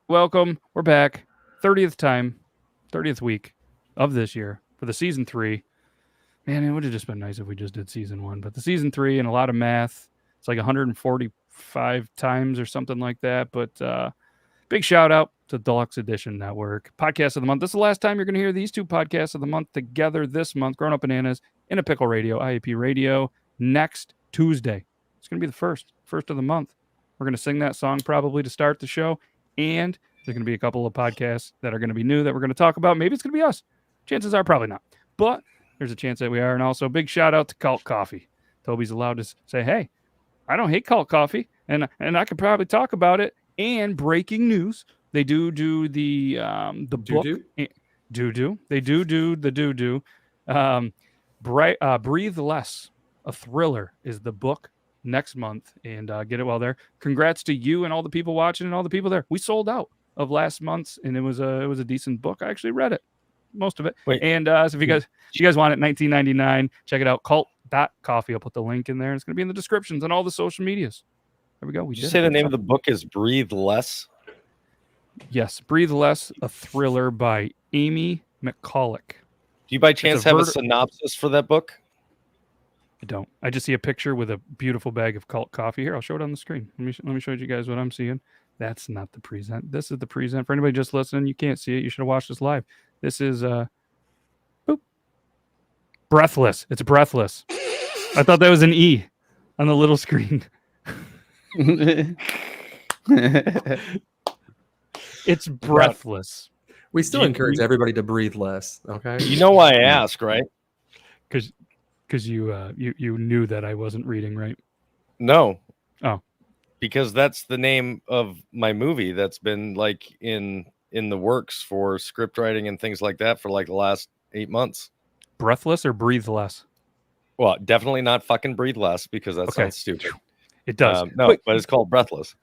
welcome. We're back. 30th time, 30th week of this year for the season 3. Man, it would have just been nice if we just did season 1, but the season 3 and a lot of math. It's like 145 times or something like that. But big shout out to Deluxe Edition Network. Podcast of the month. This is the last time you're going to hear these two podcasts of the month together this month. Grown Up Bananas, In a Pickle Radio, IAP Radio, next Tuesday. It's going to be the first of the month. We're going to sing that song probably to start the show. And there's going to be a couple of podcasts that are going to be new that we're going to talk about. Maybe it's going to be us. Chances are probably not. But there's a chance that we are. And also, big shout out to Cult Coffee. Toby's allowed to say, hey, I don't hate Cult Coffee. And I could probably talk about it. And breaking news, they do the book. Do. They do the do. Breathe Less, a thriller, is the book next month, and get it while there. Congrats to you and all the people watching and all the people there. We sold out of last month's, and it was a decent book. I actually read it, most of it. Wait. And so if you guys want it, $19.99, check it out. Cult.coffee. I'll put the link in there. It's going to be in the descriptions on all the social medias. There we go. Did you say the name of the book is Breathe Less? Yes, Breathe Less, a thriller by Amy McCulloch. Do you by chance have a synopsis for that book? I don't. I just see a picture with a beautiful bag of Cult Coffee. Here, I'll show it on the screen. Let me show you guys what I'm seeing. That's not the present. This is the present. For anybody just listening, you can't see it. You should have watched this live. This is Breathless. It's Breathless. I thought that was an E on the little screen. It's Breathless. We still encourage everybody to breathe less. Okay. You know why I ask, right? Because you knew that I wasn't reading, right? No. Oh. Because that's the name of my movie that's been like in the works for script writing and things like that for like the last 8 months. Breathless or Breathe Less? Well, definitely not fucking Breathe Less because that sounds stupid. It does. But it's called Breathless.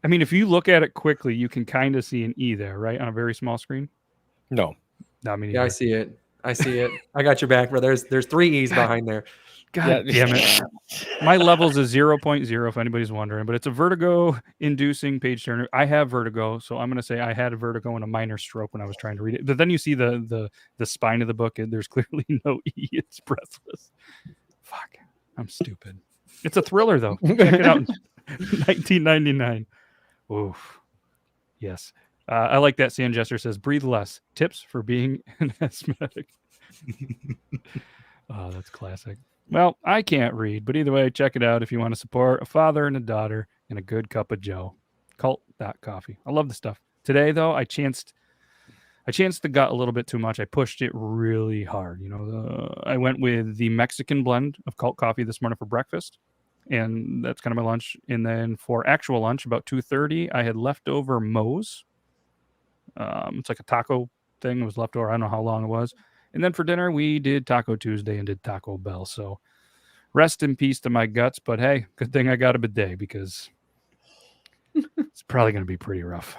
I mean, if you look at it quickly, you can kind of see an E there, right? On a very small screen. No. I mean, yeah, I see it. I got your back, bro. There's 3 E's behind there. God damn it. My level's a 0.0 if anybody's wondering, but it's a vertigo-inducing page turner. I have vertigo, so I'm going to say I had a vertigo and a minor stroke when I was trying to read it. But then you see the spine of the book, and there's clearly no E. It's Breathless. Fuck. I'm stupid. It's a thriller, though. Check it out. $19.99. Oof. Yes. I like that. Sand Jester says, breathe less. Tips for being an asthmatic. Oh, that's classic. Well, I can't read, but either way, check it out if you want to support a father and a daughter and a good cup of joe. Cult.coffee. I love the stuff. Today, though, I chanced the gut a little bit too much. I pushed it really hard. I went with the Mexican blend of Cult Coffee this morning for breakfast. And that's kind of my lunch. And then for actual lunch, about 2:30, I had leftover Moe's. It's like a taco thing. It was leftover. I don't know how long it was. And then for dinner, we did Taco Tuesday and did Taco Bell. So rest in peace to my guts. But hey, good thing I got a bidet because it's probably going to be pretty rough.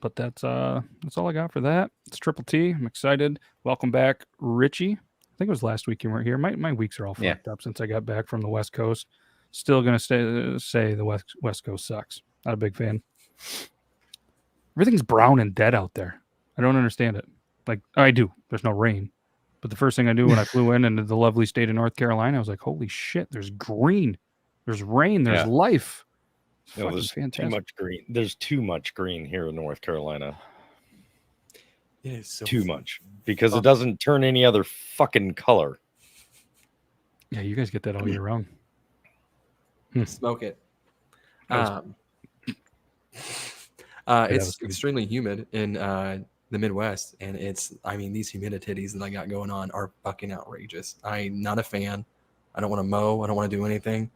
But that's all I got for that. It's Triple T. I'm excited. Welcome back, Richie. I think it was last week you weren't here. My weeks are all fucked up since I got back from the West Coast. Still going to say the West Coast sucks. Not a big fan. Everything's brown and dead out there. I don't understand it. Like, I do. There's no rain. But the first thing I do when I flew into the lovely state of North Carolina, I was like, holy shit, there's green. There's rain. There's life. There's fantastic. Too much green. There's too much green here in North Carolina. It is so too much because it doesn't turn any other fucking color. Yeah, you guys get that all year round. Smoke it. It's extremely humid in the Midwest, and these humidities that I got going on are fucking outrageous. I'm not a fan. I don't want to mow. I don't want to do anything.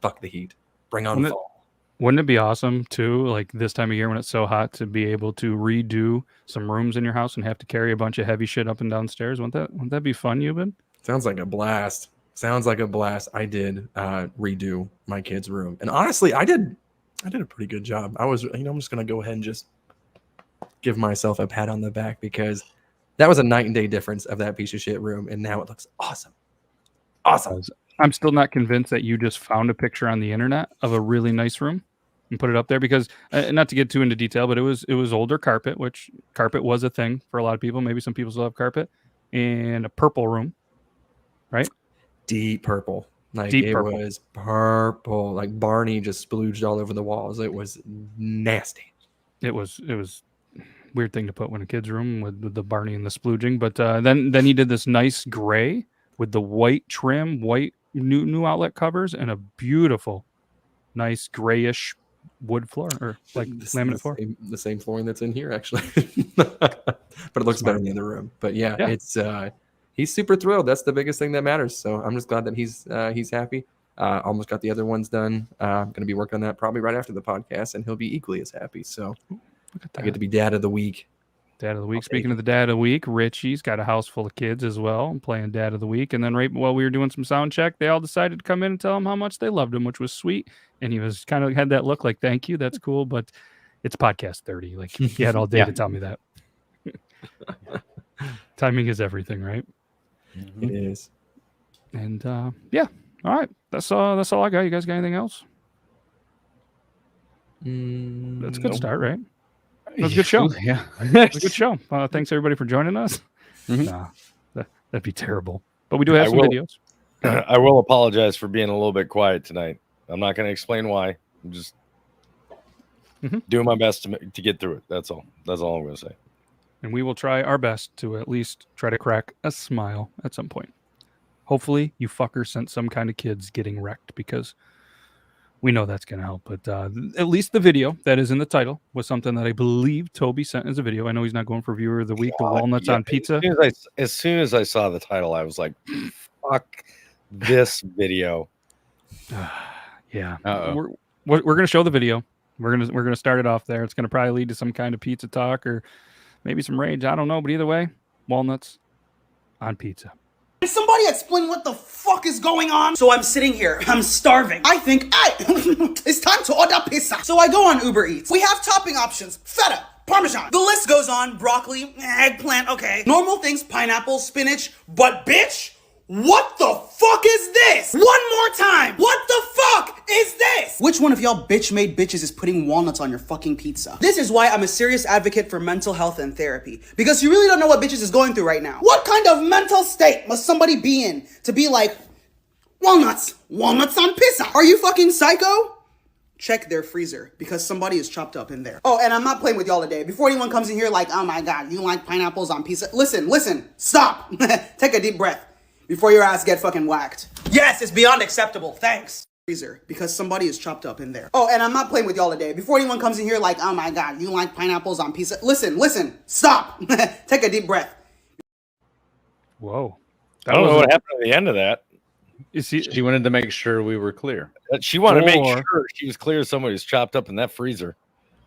Fuck the heat. Bring on fall. Wouldn't it be awesome too, like this time of year when it's so hot, to be able to redo some rooms in your house and have to carry a bunch of heavy shit up and downstairs? Wouldn't that be fun, Eubin? Sounds like a blast. I did redo my kid's room, and honestly, I did a pretty good job. I'm just gonna go ahead and just give myself a pat on the back because that was a night and day difference of that piece of shit room, and now it looks awesome. Awesome. I'm still not convinced that you just found a picture on the internet of a really nice room. and put it up there because not to get too into detail, but it was older carpet, which carpet was a thing for a lot of people. Maybe some people still have carpet, and a purple room, right? Deep purple. Like Deep it purple. was purple. Like Barney just splooged all over the walls. It was nasty. It was weird thing to put in a kid's room with the Barney and the splooging. But then he did this nice gray with the white trim, white new outlet covers, and a beautiful, nice grayish wood floor or like laminate floor. The same flooring that's in here actually, but it looks better in the other room. But yeah. It's he's super thrilled. That's the biggest thing that matters. So I'm just glad that he's happy. Almost got the other ones done. I'm going to be working on that probably right after the podcast, and he'll be equally as happy. So I get to be dad of the week. Dad of the week. Speaking of the dad of the week, Richie's got a house full of kids as well, playing dad of the week. And then right while we were doing some sound check, they all decided to come in and tell him how much they loved him, which was sweet. And he was kind of had that look like, thank you, that's cool, but it's podcast 30. Like he had all day to tell me that. Timing is everything, right? It is. And yeah, all right. That's all I got. You guys got anything else? That's a good start, right? That was a good show. Yeah. It was a good show. Thanks everybody for joining us. Nah, that'd be terrible. But we do have some videos. I will apologize for being a little bit quiet tonight. I'm not going to explain why. I'm just doing my best to get through it. That's all. That's all I'm going to say. And we will try our best to at least try to crack a smile at some point. Hopefully you fuckers sent some kind of kids getting wrecked because we know that's going to help. But at least the video that is in the title was something that I believe Toby sent as a video. I know he's not going for viewer of the week, the walnuts on pizza. As soon as I saw the title, I was like, fuck this video. Yeah. We're going to show the video. We're going to start it off there. It's going to probably lead to some kind of pizza talk or maybe some rage. I don't know. But either way, walnuts on pizza. Can somebody explain what the fuck is going on? So I'm sitting here, I'm starving. I think, it's time to order pizza. So I go on Uber Eats. We have topping options, feta, Parmesan. The list goes on, broccoli, eggplant, okay. Normal things, pineapple, spinach, but bitch, what the fuck is this? One more time, what the fuck is this? Which one of y'all bitch-made bitches is putting walnuts on your fucking pizza? This is why I'm a serious advocate for mental health and therapy. Because you really don't know what bitches is going through right now. What kind of mental state must somebody be in to be like, walnuts on pizza? Are you fucking psycho? Check their freezer because somebody is chopped up in there. Oh, and I'm not playing with y'all today. Before anyone comes in here like, oh my God, you like pineapples on pizza? Listen, stop. Take a deep breath before your ass get fucking whacked. Yes, it's beyond acceptable. Thanks. Freezer because somebody is chopped up in there. Oh, and I'm not playing with y'all today. Before anyone comes in here like, oh my God, you like pineapples on pizza? Listen, stop. Take a deep breath. Whoa. I don't know what happened at the end of that. She wanted to make sure we were clear. She wanted to make sure she was clear somebody's chopped up in that freezer.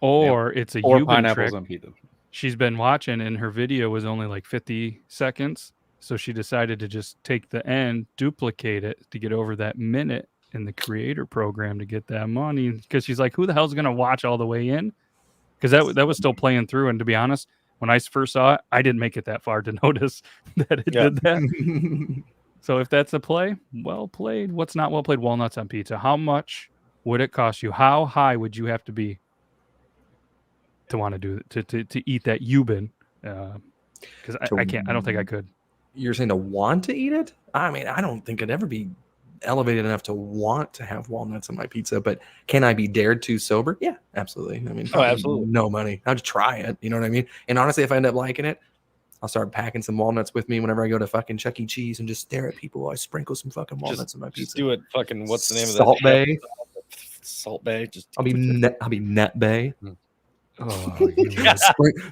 Or it's a or Euban pineapples trick. on pizza. She's been watching and her video was only like 50 seconds. So she decided to just take the end, duplicate it to get over that minute in the creator program to get that money. Because she's like, who the hell's going to watch all the way in? Because that was still playing through. And to be honest, when I first saw it, I didn't make it that far to notice that it did that. So if that's a play, well played. What's not well played? Walnuts on pizza. How much would it cost you? How high would you have to be to want to do to eat that Euban? Because I can't. I don't think I could. You're saying to want to eat it? I mean, I don't think I'd ever be elevated enough to want to have walnuts on my pizza, but can I be dared to sober? Yeah, absolutely. I mean, absolutely. No money. I'll just try it. You know what I mean? And honestly, if I end up liking it, I'll start packing some walnuts with me whenever I go to fucking Chuck E. Cheese and just stare at people while I sprinkle some fucking walnuts on my pizza. Just do it. Fucking what's the name of that? Salt Bay. Salt Bay. Just I'll be Nut Bay. Oh,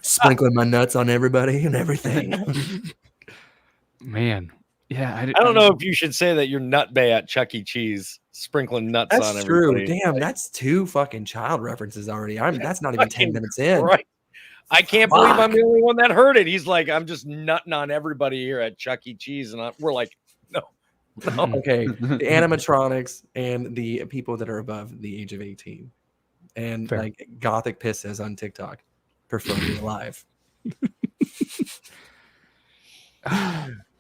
Sprinkling my nuts on everybody and everything. Man, yeah. I don't know if you should say that you're Nut Bay at Chuck E. Cheese, sprinkling nuts on everybody. True. Damn, that's 2 fucking child references already. That's not even 10 minutes in. Right. I can't believe I'm the only one that heard it. He's like, I'm just nutting on everybody here at Chuck E. Cheese. And we're like, no. Okay. The animatronics and the people that are above the age of 18. And Fair. like gothic pisses on TikTok. Preferably alive.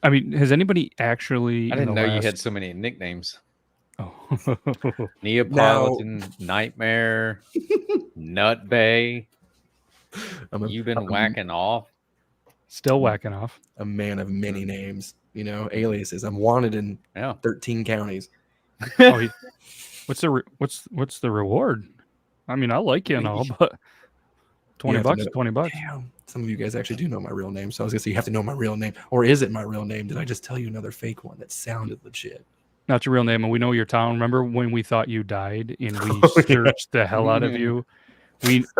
I mean, has anybody actually? I didn't know you had so many nicknames. Oh. Neapolitan, Nightmare, Nut Bay. You've been whacking off. Still whacking off. A man of many names, aliases. I'm wanted in 13 counties. Oh, what's the reward? I mean, I like you and all, but $20 is $20. Damn, some of you guys actually do know my real name, so I was gonna say you have to know my real name, or is it my real name? Did I just tell you another fake one that sounded legit? Not your real name, and we know your town. Remember when we thought you died and we searched the hell out of you?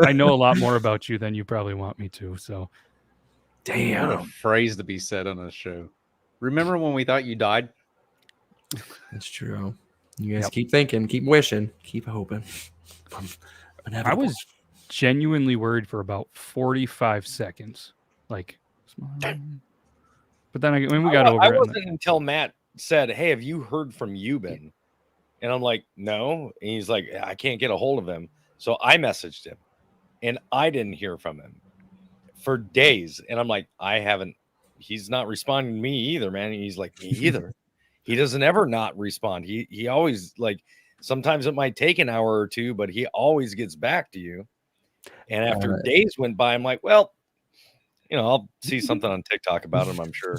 I know a lot more about you than you probably want me to. So, damn, what a phrase to be said on a show. Remember when we thought you died? That's true. You guys keep thinking, keep wishing, keep hoping. I was genuinely worried for about 45 seconds. Like, but then when we got over it. I wasn't until Matt said, "Hey, have you heard from Euban?" And I'm like, "No." And he's like, "I can't get a hold of him." So I messaged him and I didn't hear from him for days. And I'm like, he's not responding to me either, man. And he's like, me either. He doesn't ever not respond. He always, like, sometimes it might take an hour or two, but he always gets back to you. And after days went by, I'm like, well, I'll see something on TikTok about him, I'm sure.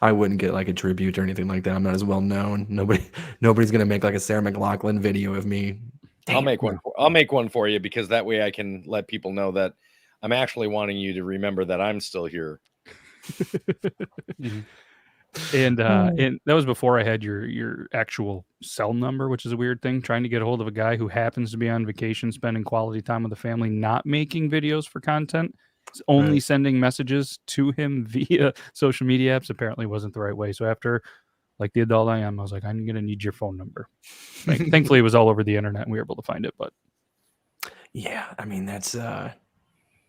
I wouldn't get like a tribute or anything like that. I'm not as well known. Nobody's gonna make like a Sarah McLachlan video of me. I'll make one for you, because that way I can let people know that I'm actually wanting you to remember that I'm still here. And that was before I had your actual cell number, which is a weird thing. Trying to get a hold of a guy who happens to be on vacation, spending quality time with the family, not making videos for content, only sending messages to him via social media apps apparently wasn't the right way. So after, like the adult I am, I was like, I'm gonna need your phone number. Thankfully, it was all over the internet and we were able to find it. But yeah, I mean that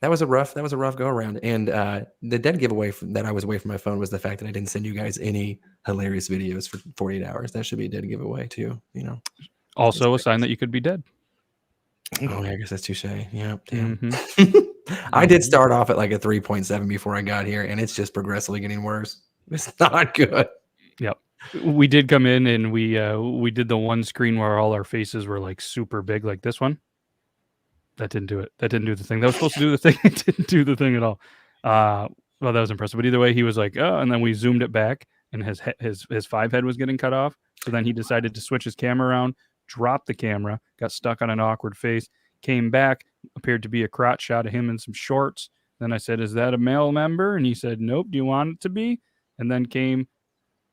was a rough go around. And the dead giveaway that I was away from my phone was the fact that I didn't send you guys any hilarious videos for 48 hours. That should be a dead giveaway too. Also a sign that you could be dead. Oh, yeah, I guess that's touche. Yeah, damn. I did start off at like a 3.7 before I got here, and it's just progressively getting worse. It's not good. Yep. We did come in and we did the one screen where all our faces were like super big, like this one. That didn't do it. That didn't do the thing. That was supposed to do the thing. It didn't do the thing at all. Well, that was impressive. But either way, he was like, oh, and then we zoomed it back, and his 5 head was getting cut off. So then he decided to switch his camera around, drop the camera, got stuck on an awkward face, came back, appeared to be a crotch shot of him in some shorts. Then I said, is that a male member? And he said, nope. Do you want it to be? And then came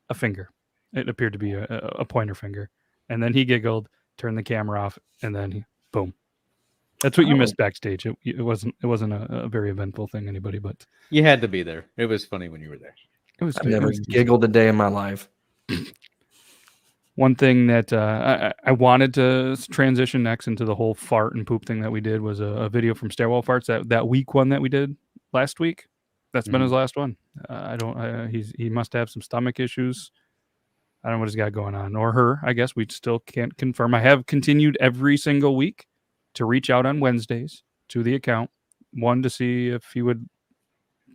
a finger. It appeared to be a pointer finger. And then he giggled, turned the camera off, and then boom. That's what you missed backstage. It wasn't a very eventful thing, anybody, but you had to be there. It was funny when you were there. I've never giggled a day in my life. One thing that I wanted to transition next into the whole fart and poop thing that we did was a video from Stairwell Farts, that week one that we did last week. That's been his last one. He must have some stomach issues. I don't know what he's got going on, or her. I guess we still can't confirm. I have continued every single week to reach out on Wednesdays to the account, one, to see if he would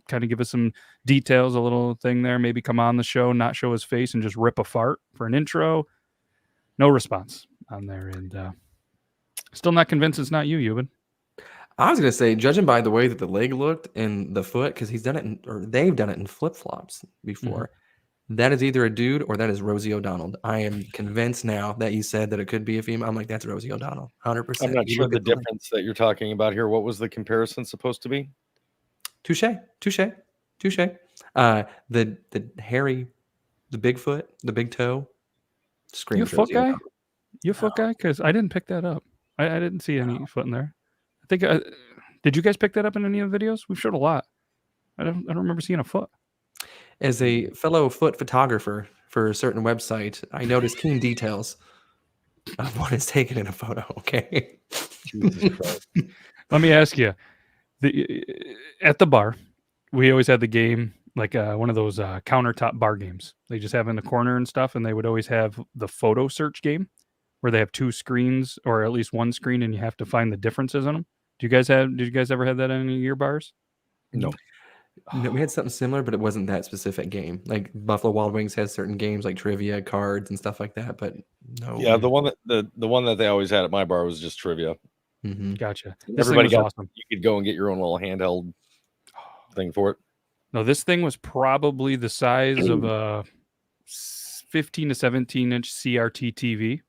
kind of give us some details, a little thing there, maybe come on the show, not show his face, and just rip a fart for an intro. No response on there, and still not convinced it's not you, Euban. I was going to say, judging by the way that the leg looked and the foot, because he's done it, or they've done it in flip-flops before, that is either a dude or that is Rosie O'Donnell. I am convinced now that you said that it could be a female. I'm like, that's Rosie O'Donnell, 100%. I'm not sure the difference that you're talking about here. What was the comparison supposed to be? Touche. The hairy, the big foot, the big toe. You a foot guy? You a foot guy? Because I didn't pick that up. I didn't see any foot in there. I think did you guys pick that up in any of the videos? We've showed a lot. I don't remember seeing a foot. As a fellow foot photographer for a certain website, I noticed keen details of what is taken in a photo. Okay. Jesus Christ. Let me ask you. At the bar, we always had the game, like one of those countertop bar games. They just have in the corner and stuff, and they would always have the photo search game where they have 2 screens, or at least one screen, and you have to find the differences in them. Did you guys ever have that in any of your bars? No. No, we had something similar, but it wasn't that specific game. Like Buffalo Wild Wings has certain games like trivia, cards, and stuff like that. But no. Yeah, the one that they always had at my bar was just trivia. Mhm. Gotcha. This Everybody thing was got awesome. You could go and get your own little handheld thing for it. No, this thing was probably the size of a 15 to 17 inch CRT TV,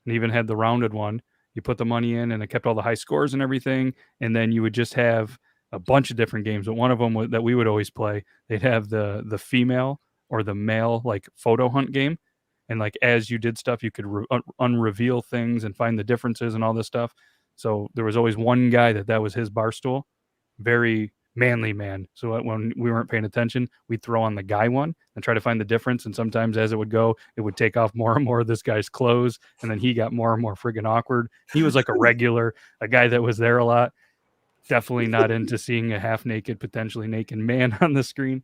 and even had the rounded one. You put the money in, and it kept all the high scores and everything. And then you would just have a bunch of different games. But one of them that we would always play, they'd have the female or the male like photo hunt game. And like as you did stuff, you could unreveal things and find the differences and all this stuff. So there was always one guy that was his bar stool, very manly man. So when we weren't paying attention, we'd throw on the guy one and try to find the difference. And sometimes as it would go, it would take off more and more of this guy's clothes. And then he got more and more friggin' awkward. He was like a regular, a guy that was there a lot. Definitely not into seeing a half naked, potentially naked man on the screen.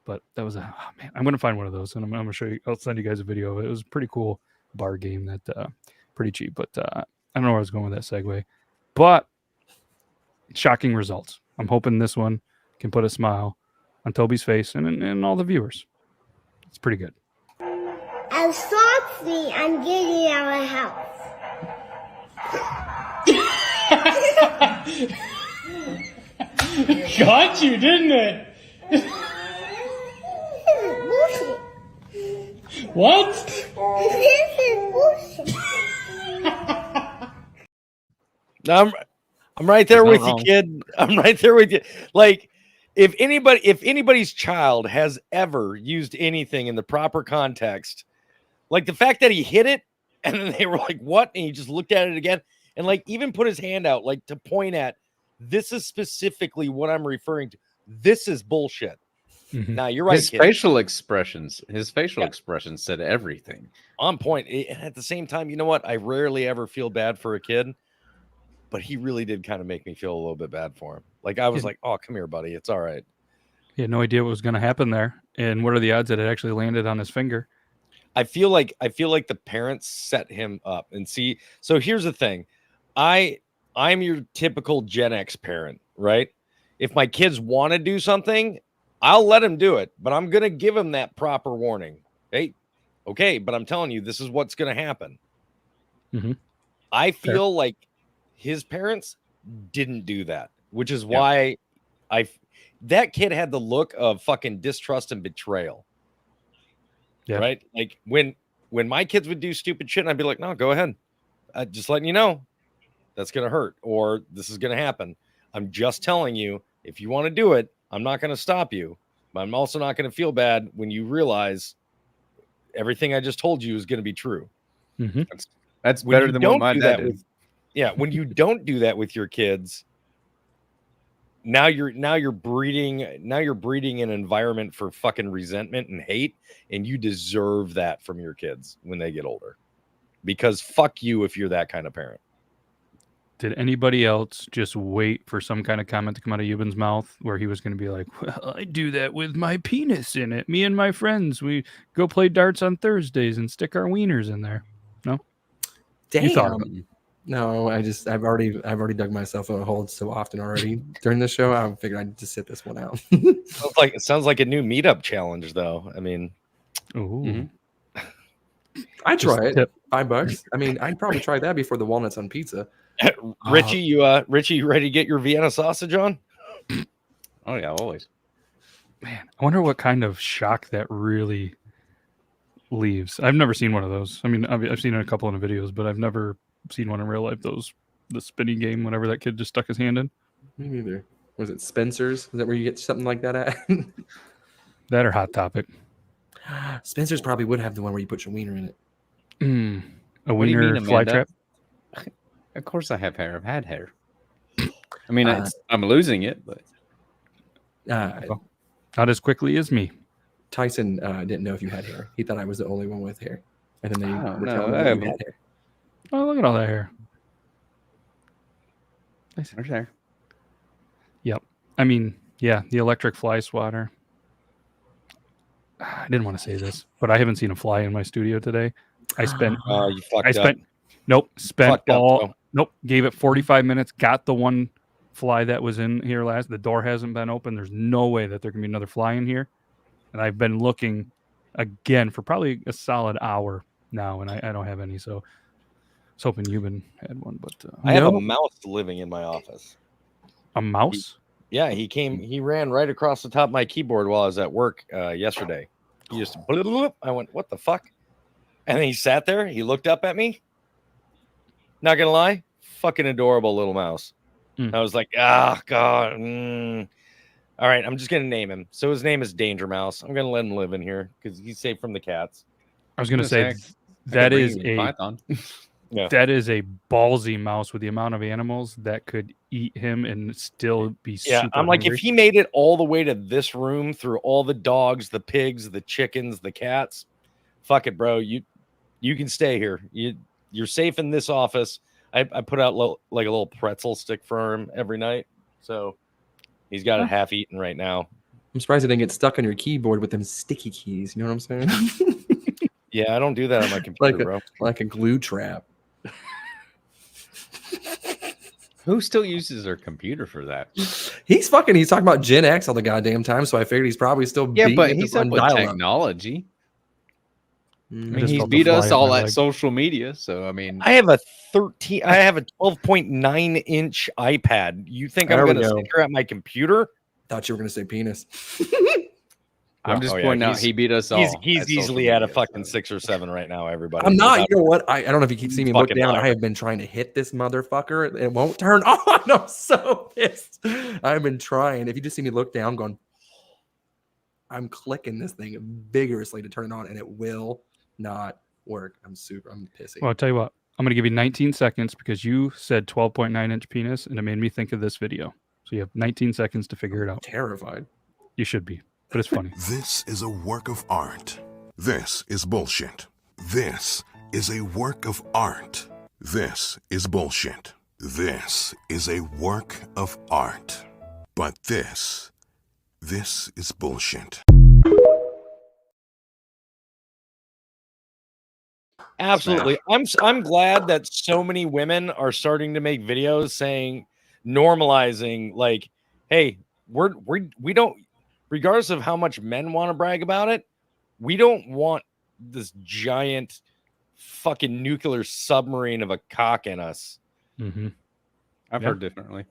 But that was man, I'm going to find one of those and I'm going to show you. I'll send you guys a video of it. It was a pretty cool bar game that pretty cheap, but I don't know where I was going with that segue, but shocking results. I'm hoping this one can put a smile on Toby's face and all the viewers. It's pretty good. And stops me and getting out of house. Got you, didn't it? Bullshit. What? This is bullshit. No, I'm right there There's with no you, wrong. kid. I'm right there with you. Like, if anybody's child has ever used anything in the proper context, like the fact that he hit it and then they were like, "What?" and he just looked at it again and like even put his hand out like to point at, this is specifically what I'm referring to. This is bullshit. Mhm. Now you're right, His kid. facial expressions Yeah. said everything. On point. And at the same time, you know what? I rarely ever feel bad for a kid, but he really did kind of make me feel a little bit bad for him. Like I was like, "Oh, come here, buddy. It's all right." He had no idea what was going to happen there. And what are the odds that it actually landed on his finger? I feel like the parents set him up. And see, so here's the thing. I'm your typical Gen X parent, right? If my kids want to do something, I'll let them do it, but I'm going to give them that proper warning. Hey, okay, but I'm telling you, this is what's going to happen. Mhm. I feel like his parents didn't do that, which is why that kid had the look of fucking distrust and betrayal. Yeah. Right? Like when my kids would do stupid shit, and I'd be like, "No, go ahead. Just letting you know that's going to hurt or this is going to happen. I'm just telling you, if you want to do it, I'm not going to stop you, but I'm also not going to feel bad when you realize everything I just told you is going to be true." Mm-hmm. That's When better you than don't what my do dad that did. with- Yeah, when you don't do that with your kids, now you're breeding an environment for fucking resentment and hate, and you deserve that from your kids when they get older. Because fuck you if you're that kind of parent. Did anybody else just wait for some kind of comment to come out of Euban's mouth where he was going to be like, "Well, I do that with my penis in it. Me and my friends, we go play darts on Thursdays and stick our wieners in there." No? You thought of it. No, I've already dug myself a hole so often already during the show. I figured I'd just sit this one out. It sounds like a new meetup challenge, though. I mean, Ooh. Mhm. I'd Just try it. tip. $5. I mean, I'd probably try that before the walnuts on pizza. Richie, you ready to get your Vienna sausage on? Oh yeah, always. Man, I wonder what kind of shock that really leaves. I've never seen one of those. I mean, I've seen it a couple in the videos, but I've never seen one in real life. The spinning game, whenever that kid just stuck his hand in. Me neither. Was it Spencer's? Is that where you get something like that at? That or Hot Topic. Spencer's probably would have the one where you put your wiener in it. A What do you wiener mean, fly Amanda? trap. Of course I have hair. I've had hair. I mean, Uh, I'm losing it, but Not as quickly as me. Tyson didn't know if you had hair. He thought I was the only one with hair. And then they Oh, were no, telling me I that have- you had hair. Oh, look at all that hair. there's hair. I mean, yeah, the electric fly swatter. I didn't want to say this, but I haven't seen a fly in my studio today. I spent You fucked I up. spent nope, spent Fucked up, all bro. nope, gave it 45 minutes, got the one fly that was in here last. The door hasn't been open. There's no way that there can be another fly in here. And I've been looking again for probably a solid hour now, and I don't have any. So I was hoping Euban had one, but I have a mouse living in my office. a mouse. He ran right across the top of my keyboard while I was at work yesterday. He just, I went, what the fuck? And then he sat there. He looked up at me. Not gonna lie, fucking adorable little mouse. I was like, God. All right, I'm just gonna name him. So his name is Danger Mouse. I'm gonna let him live in here because he's safe from the cats. I was gonna say that is a python. That is a ballsy mouse with the amount of animals that could eat him and still be super I'm like, hungry. if he made it all the way to this room through all the dogs, the pigs, the chickens, the cats, fuck it, bro. You can stay here. You're safe in this office. I put out like a little pretzel stick for him every night. So he's got it half eaten right now. I'm surprised it didn't get stuck on your keyboard with them sticky keys. You know what I'm saying? Yeah, I don't do that on my computer, bro. Like a glue trap. Who still uses their computer for that? He's talking about Gen X all the goddamn time, so I figured he's probably still Yeah, beating but it he's on up with dial-up. technology. I mean, just he's felt the beat fly us in all my at leg. social media, so I mean, I have a 12.9 inch iPad. You think I'm There we gonna go. sit here at my computer? Thought you were gonna say penis. I'm just Oh, yeah, pointing out he's- he beat us all. He's at social easily at a media, fucking so. 6 or 7 right now, everybody. I'm not. Without- You know what? I don't know if you keep seeing me look Fucking down. liar. I have been trying to hit this motherfucker. It won't turn on. I'm so pissed. I've been trying. If you just see me look down, going, I'm clicking this thing vigorously to turn it on, and it will not work. I'm pissy. Well, I'll tell you what. I'm going to give you 19 seconds because you said 12.9 inch penis, and it made me think of this video. So you have 19 seconds to figure it out. Terrified. You should be, but it's funny. This is a work of art. This is bullshit. This is a work of art. This is bullshit. This is a work of art. But this is bullshit. Absolutely. I'm glad that so many women are starting to make videos saying, normalizing, like, hey, we don't, regardless of how much men want to brag about it, we don't want this giant fucking nuclear submarine of a cock in us. Mm-hmm. I've heard differently.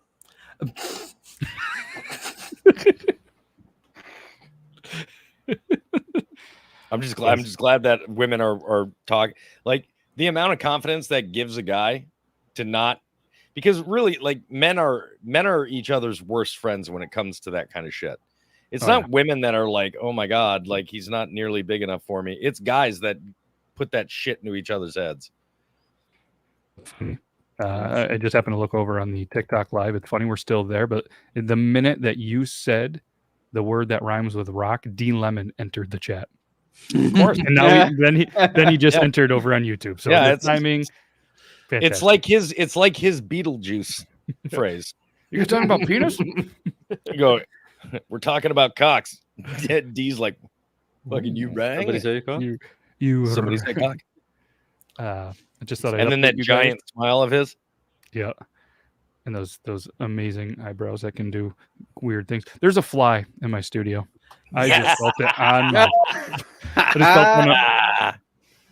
I'm just glad that women are talking, like, the amount of confidence that gives a guy to not, because really, like, men are each other's worst friends when it comes to that kind of shit. It's not women that are like, oh my God, like, he's not nearly big enough for me. It's guys that put that shit into each other's heads. I just happened to look over on the TikTok live. It's funny we're still there, but the minute that you said the word that rhymes with rock, D Lemon entered the chat. Of course. And now then he just entered over on YouTube. So Yeah, the it's timing. It's like his Beetlejuice phrase. You guys talking about penis? You go, we're talking about cocks. D's like, fucking you rang. Somebody say cock? You Somebody say cock. I just thought I'd And then update that you guys. giant smile of his. Yeah. And those amazing eyebrows that can do weird things. There's a fly in my studio. I just felt it on my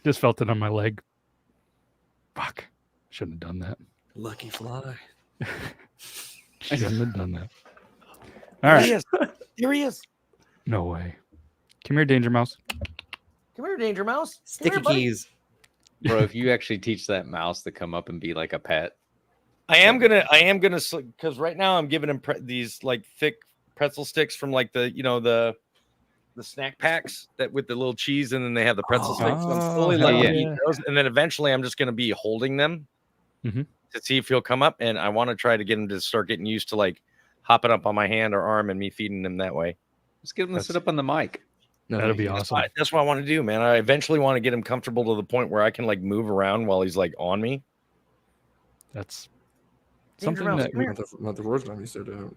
just felt it on my leg. Fuck. Shouldn't have done that. Lucky fly. Shouldn't have done that. All right. Here he is. No way. Come here, Danger Mouse. Come here, Danger Mouse. Sticky keys. Bro, if you actually teach that mouse to come up and be like a pet, I am gonna, because right now I'm giving him these like thick pretzel sticks from like the snack packs that with the little cheese, and then they have the pretzel sticks. So I'm slowly letting him eat those, and then eventually I'm just gonna be holding them to see if he'll come up, and I want to try to get him to start getting used to like hopping up on my hand or arm and me feeding him that way. just get him to sit up on the mic. No, That'd be awesome. That's what I want to do, man. I eventually want to get him comfortable to the point where I can like move around while he's like on me. That's Danger something Mouse, that come here. Not the first time you said that.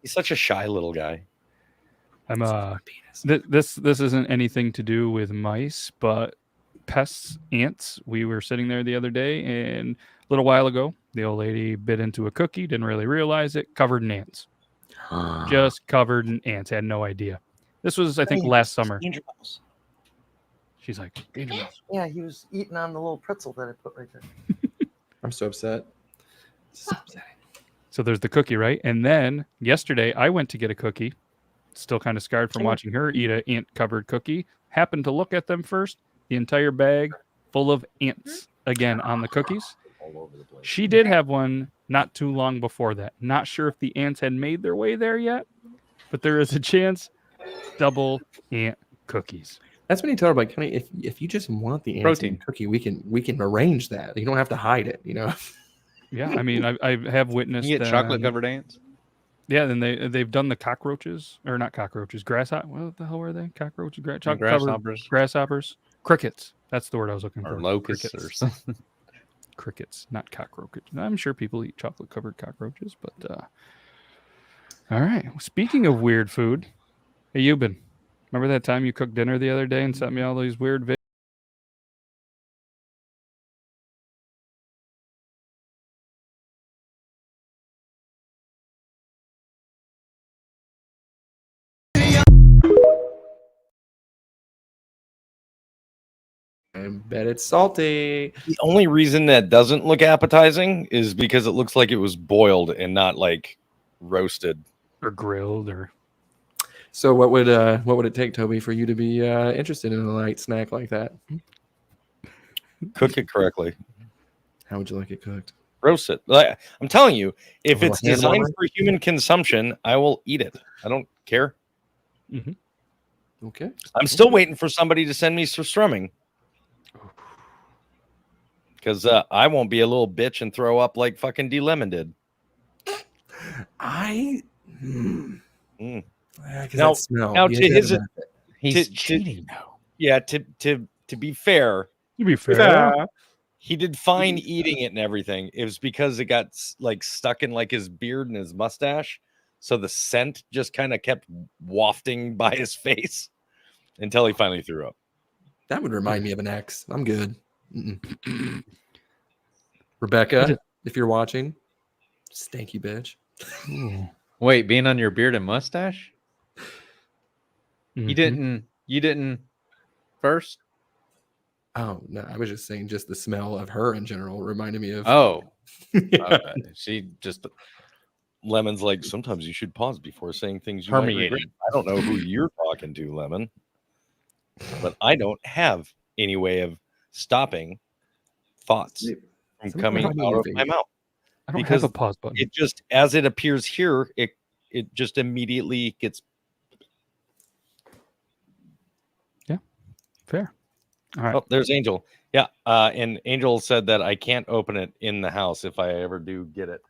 He's such a shy little guy. I'm this isn't anything to do with mice, but pests, ants. We were sitting there the other day, and a little while ago, The old lady bit into a cookie, didn't really realize it, covered in ants. Just covered in ants, had no idea. This was, I think, last summer. Danger Mouse. She's like, Danger Mouse. Yeah, he was eating on the little pretzel that I put right there. I'm so upset. So there's the cookie, right? And then yesterday I went to get a cookie, still kind of scarred from watching her eat an ant-covered cookie. Happened to look at them first. The entire bag full of ants again on the cookies. All over the place. She did have one not too long before that. Not sure if the ants had made their way there yet, but there is a chance. Double ant cookies. That's when you tell her, like, honey, if you just want the ants in Protein. cookie, we can arrange that. You don't have to hide it, you know. Yeah, I mean, I have witnessed. You get chocolate covered ants. Yeah, then they've done the cockroaches, or not cockroaches, grasshopper. What the hell were they? Cockroaches, Grasshoppers. grasshoppers, crickets. That's the word I was looking Or for. locusts or Crickets. something. Crickets, not cockroaches. I'm sure people eat chocolate covered cockroaches, but all right. Speaking of weird food, hey, Euban, remember that time you cooked dinner the other day and sent me all these weird videos? I bet it's salty. The only reason that doesn't look appetizing is because it looks like it was boiled and not like roasted. Or grilled, or So what would it take, Toby, for you to be interested in a light snack like that? Cook it correctly. How would you like it cooked? Roast it. Like, I'm telling you, if A little it's hand designed warmer? for human consumption, I will eat it. I don't care. Okay. I'm still waiting for somebody to send me surstrumming. Because I won't be a little bitch and throw up like fucking D Lemon did. I Mm. Yeah, 'cause Now- that smell. now You to gotta his- have it. He's To- cheating now. Yeah, to be fair, to be fair, he did fine eating it and everything. It was because it got like stuck in like his beard and his mustache. So the scent just kind of kept wafting by his face until he finally threw up. That would remind me of an ex. I'm good. Rebecca, if you're watching, stanky bitch. Wait, being on your beard and mustache? Mhm. You didn't first? Oh no, I was just saying, just the smell of her in general reminded me of. Oh. Yeah. Okay. She just Lemon's like, sometimes you should pause before saying things you might regret. permeated. I don't know who you're talking to, Lemon, but I don't have any way of stopping thoughts from Something coming about out of your my face. mouth. I don't because have a pause button. It just, as it appears here, it just immediately gets. Fair. All right. Oh, there's Angel. Yeah, and Angel said that I can't open it in the house if I ever do get it.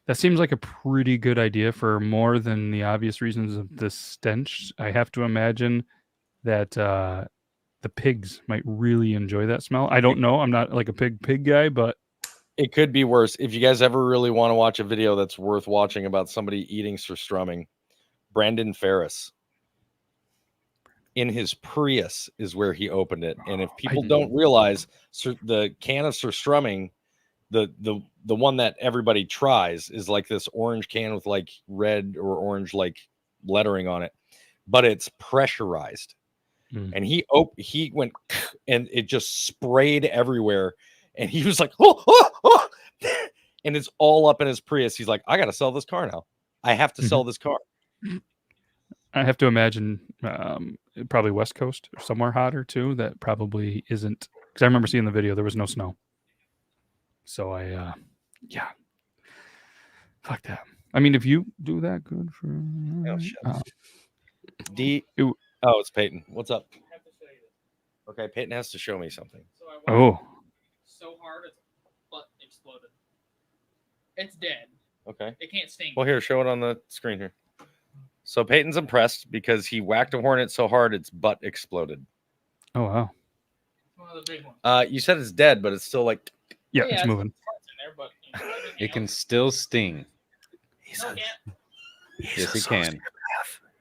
That seems like a pretty good idea for more than the obvious reasons of the stench. I have to imagine that the pigs might really enjoy that smell. I don't know. I'm not like a pig guy, but It could be worse. If you guys ever really want to watch a video that's worth watching about somebody eating surstrumming, Brandon Ferris in his Prius is where he opened it. And if people don't realize, the can of surstrumming, the one that everybody tries is like this orange can with like red or orange like lettering on it, but it's pressurized. And he went and it just sprayed everywhere. And he was like, oh. And it's all up in his Prius. He's like, I got to sell this car now. I have to sell this car. I have to imagine probably West Coast or somewhere hotter too. That probably isn't, because I remember seeing the video. There was no snow, so yeah, fuck that. I mean, if you do that, good for. Oh, shit. Oh, it's Peyton. What's up? Okay, Peyton has to show me something. Oh, so hard its butt exploded. It's dead. Okay. It can't sting. Well, here, show it on the screen here. So Peyton's impressed because he whacked a hornet so hard its butt exploded. oh wow. It's one of the big ones. You said it's dead, but it's still like. Yeah, it's moving. Parts in there, but, you know, It can still sting. No, it can't. Yes, it can.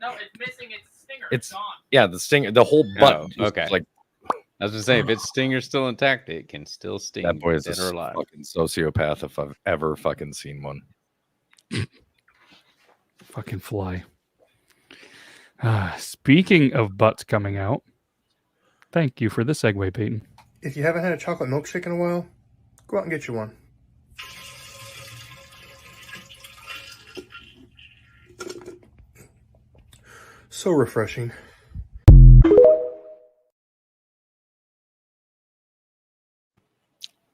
No, it's missing its stinger. It's It's gone. Yeah, the stinger, the whole butt. Oh, just okay. Like I was gonna say, if its stinger's still intact, it can still sting. That boy is dead a or alive. fucking sociopath if I've ever fucking seen one. Fucking fly. Speaking of butts coming out, thank you for the segue, Peyton. If you haven't had a chocolate milkshake in a while, go out and get you one. So refreshing.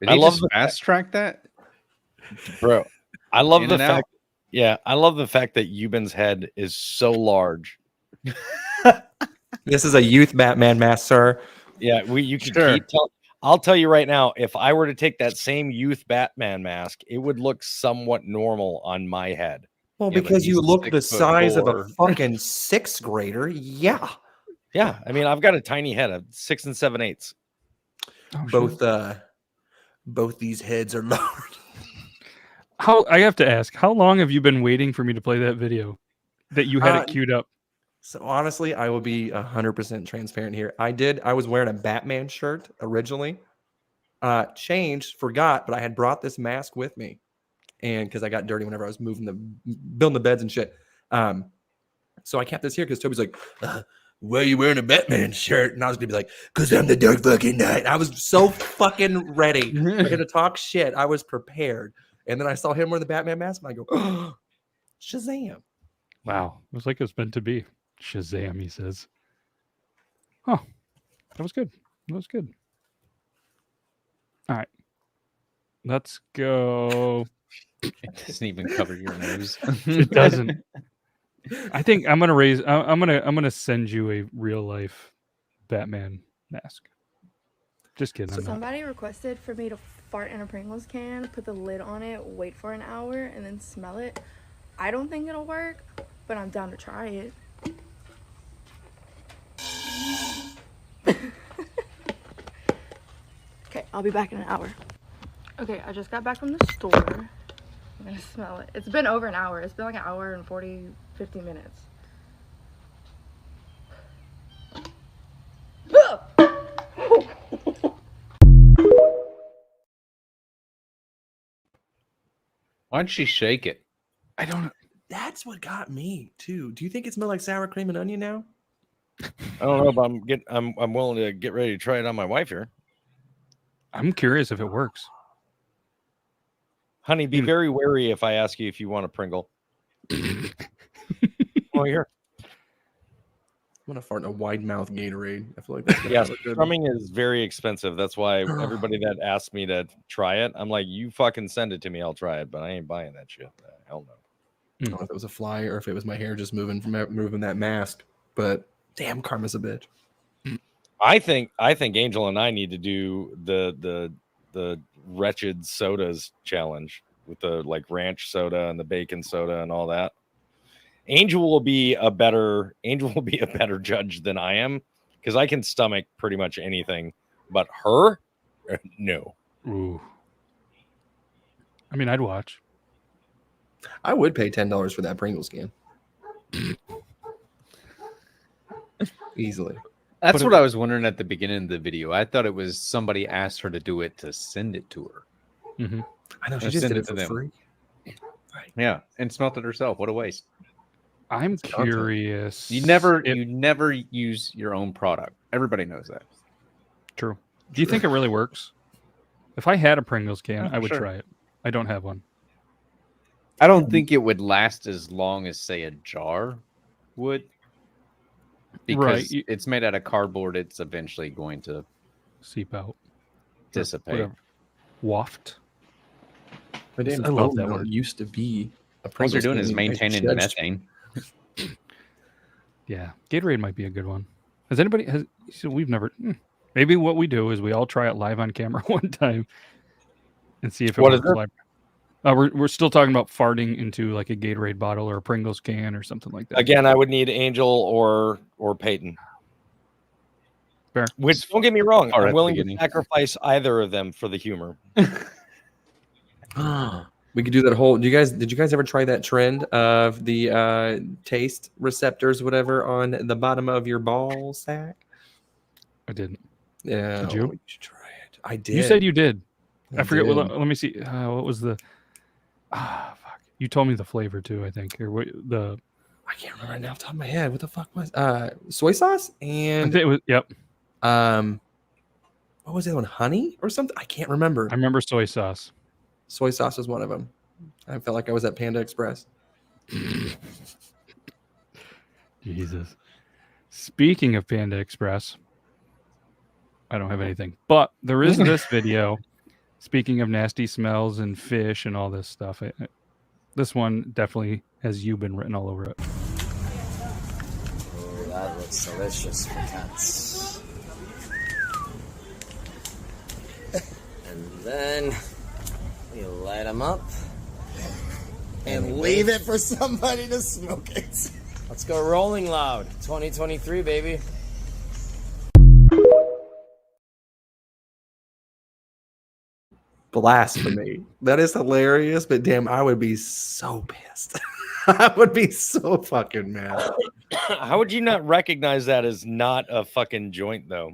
Did I he love just the fast track that, bro. I love In the and out. fact. Yeah, I love the fact that Euban's head is so large. This is a youth Batman mask, sir. Yeah, you can Sure. keep telling. I'll tell you right now, if I were to take that same youth Batman mask, it would look somewhat normal on my head. Well, Yeah, but because you he's look the 6'4". size of a fucking sixth grader. Yeah. Yeah, I mean, I've got a tiny head of 6 7/8. Oh, Both these heads are large. I have to ask, how long have you been waiting for me to play that video that you had it queued up? So honestly, I will be 100% transparent here. I was wearing a Batman shirt originally. Changed, forgot, but I had brought this mask with me, and because I got dirty whenever I was building the beds and shit. So I kept this here because Toby's like, "Why are you wearing a Batman shirt?" And I was gonna be like, "Cause I'm the Dark fucking Knight." I was so fucking ready. I had to talk shit. I was prepared, and then I saw him wearing the Batman mask, and I go, "Oh, Shazam!" Wow, it was like it was meant to be. Shazam, he says. Oh, that was good. That was good. All right, let's go. It doesn't even cover your nose. It doesn't. I think I'm gonna raise. I'm gonna send you a real life Batman mask. Just kidding. I'm not. Somebody requested for me to fart in a Pringles can, put the lid on it, wait for an hour, and then smell it. I don't think it'll work, but I'm down to try it. Okay, I'll be back in an hour. Okay, I just got back from the store. I'm gonna smell it. It's been over an hour. It's been like an hour and 50 minutes. Why'd she shake it? I don't know. That's what got me too. Do you think it smells like sour cream and onion now? I don't know, but I'm willing to get ready to try it on my wife here. I'm curious if it works. Honey, be very wary if I ask you if you want a Pringle. Oh, here. I'm gonna fart in a wide mouth Gatorade. I feel like that's Yeah, good. strumming is very expensive. That's why everybody that asks me to try it, I'm like, you fucking send it to me, I'll try it, but I ain't buying that shit. Hell no. I don't know if it was a fly or if it was my hair just moving that mask. But damn, karma's a bitch. I think Angel and I need to do the wretched sodas challenge with the like ranch soda and the bacon soda and all that. Angel will be a better judge than I am because I can stomach pretty much anything, but her, no. Ooh. I mean, I'd watch. I would pay $10 for that Pringles can. Easily. That's what I was wondering at the beginning of the video. I thought it was somebody asked her to do it to send it to her. Mm-hmm. I know she Or just send did it it to for them. free. Yeah, and smelt it herself. What a waste. I'm curious. You never use your own product. Everybody knows that. True. Do you think it really works? If I had a Pringles can, Yeah, I would sure. try it. I don't have one. I don't think it would last as long as, say, a jar would. Because Right. it's made out of cardboard. It's eventually going to Seep out. dissipate. Whatever. Waft. My damn I love phone that don't word. used to be a All Pringles you're doing can. is You guys maintaining judged methane. Yeah. Gatorade might be a good one. So we've never, maybe what we do is we all try it live on camera one time and see if it What is works it? live. We're still talking about farting into like a Gatorade bottle or a Pringles can or something like that. Again, I would need Angel or Peyton. Fair. Which, don't get me wrong, Or at I'm the willing to beginning. sacrifice either of them for the humor. We could do that whole. Did you guys ever try that trend of the taste receptors, whatever, on the bottom of your ball sack? I didn't. Yeah, Did you? You should try it. I did. You said you did. I forget. did. Let me see. What was the? Fuck. You told me the flavor too. I think or what the. I can't remember right now off the top of my head. What the fuck was soy sauce I and think it was. Yep. what was the other one? Honey or something? I can't remember. I remember soy sauce. Soy sauce was one of them. I felt like I was at Panda Express. Jesus. Speaking of Panda Express, I don't have anything, but there is this video. Speaking of nasty smells and fish and all this stuff, this one definitely has you been written all over it. Oh, that looks delicious for cats. And then we light them up and leave it for somebody to smoke it. Let's go Rolling Loud 2023, baby. Blasphemy. That is hilarious, but damn, I would be so pissed. I would be so fucking mad. How would you not recognize that as not a fucking joint, though?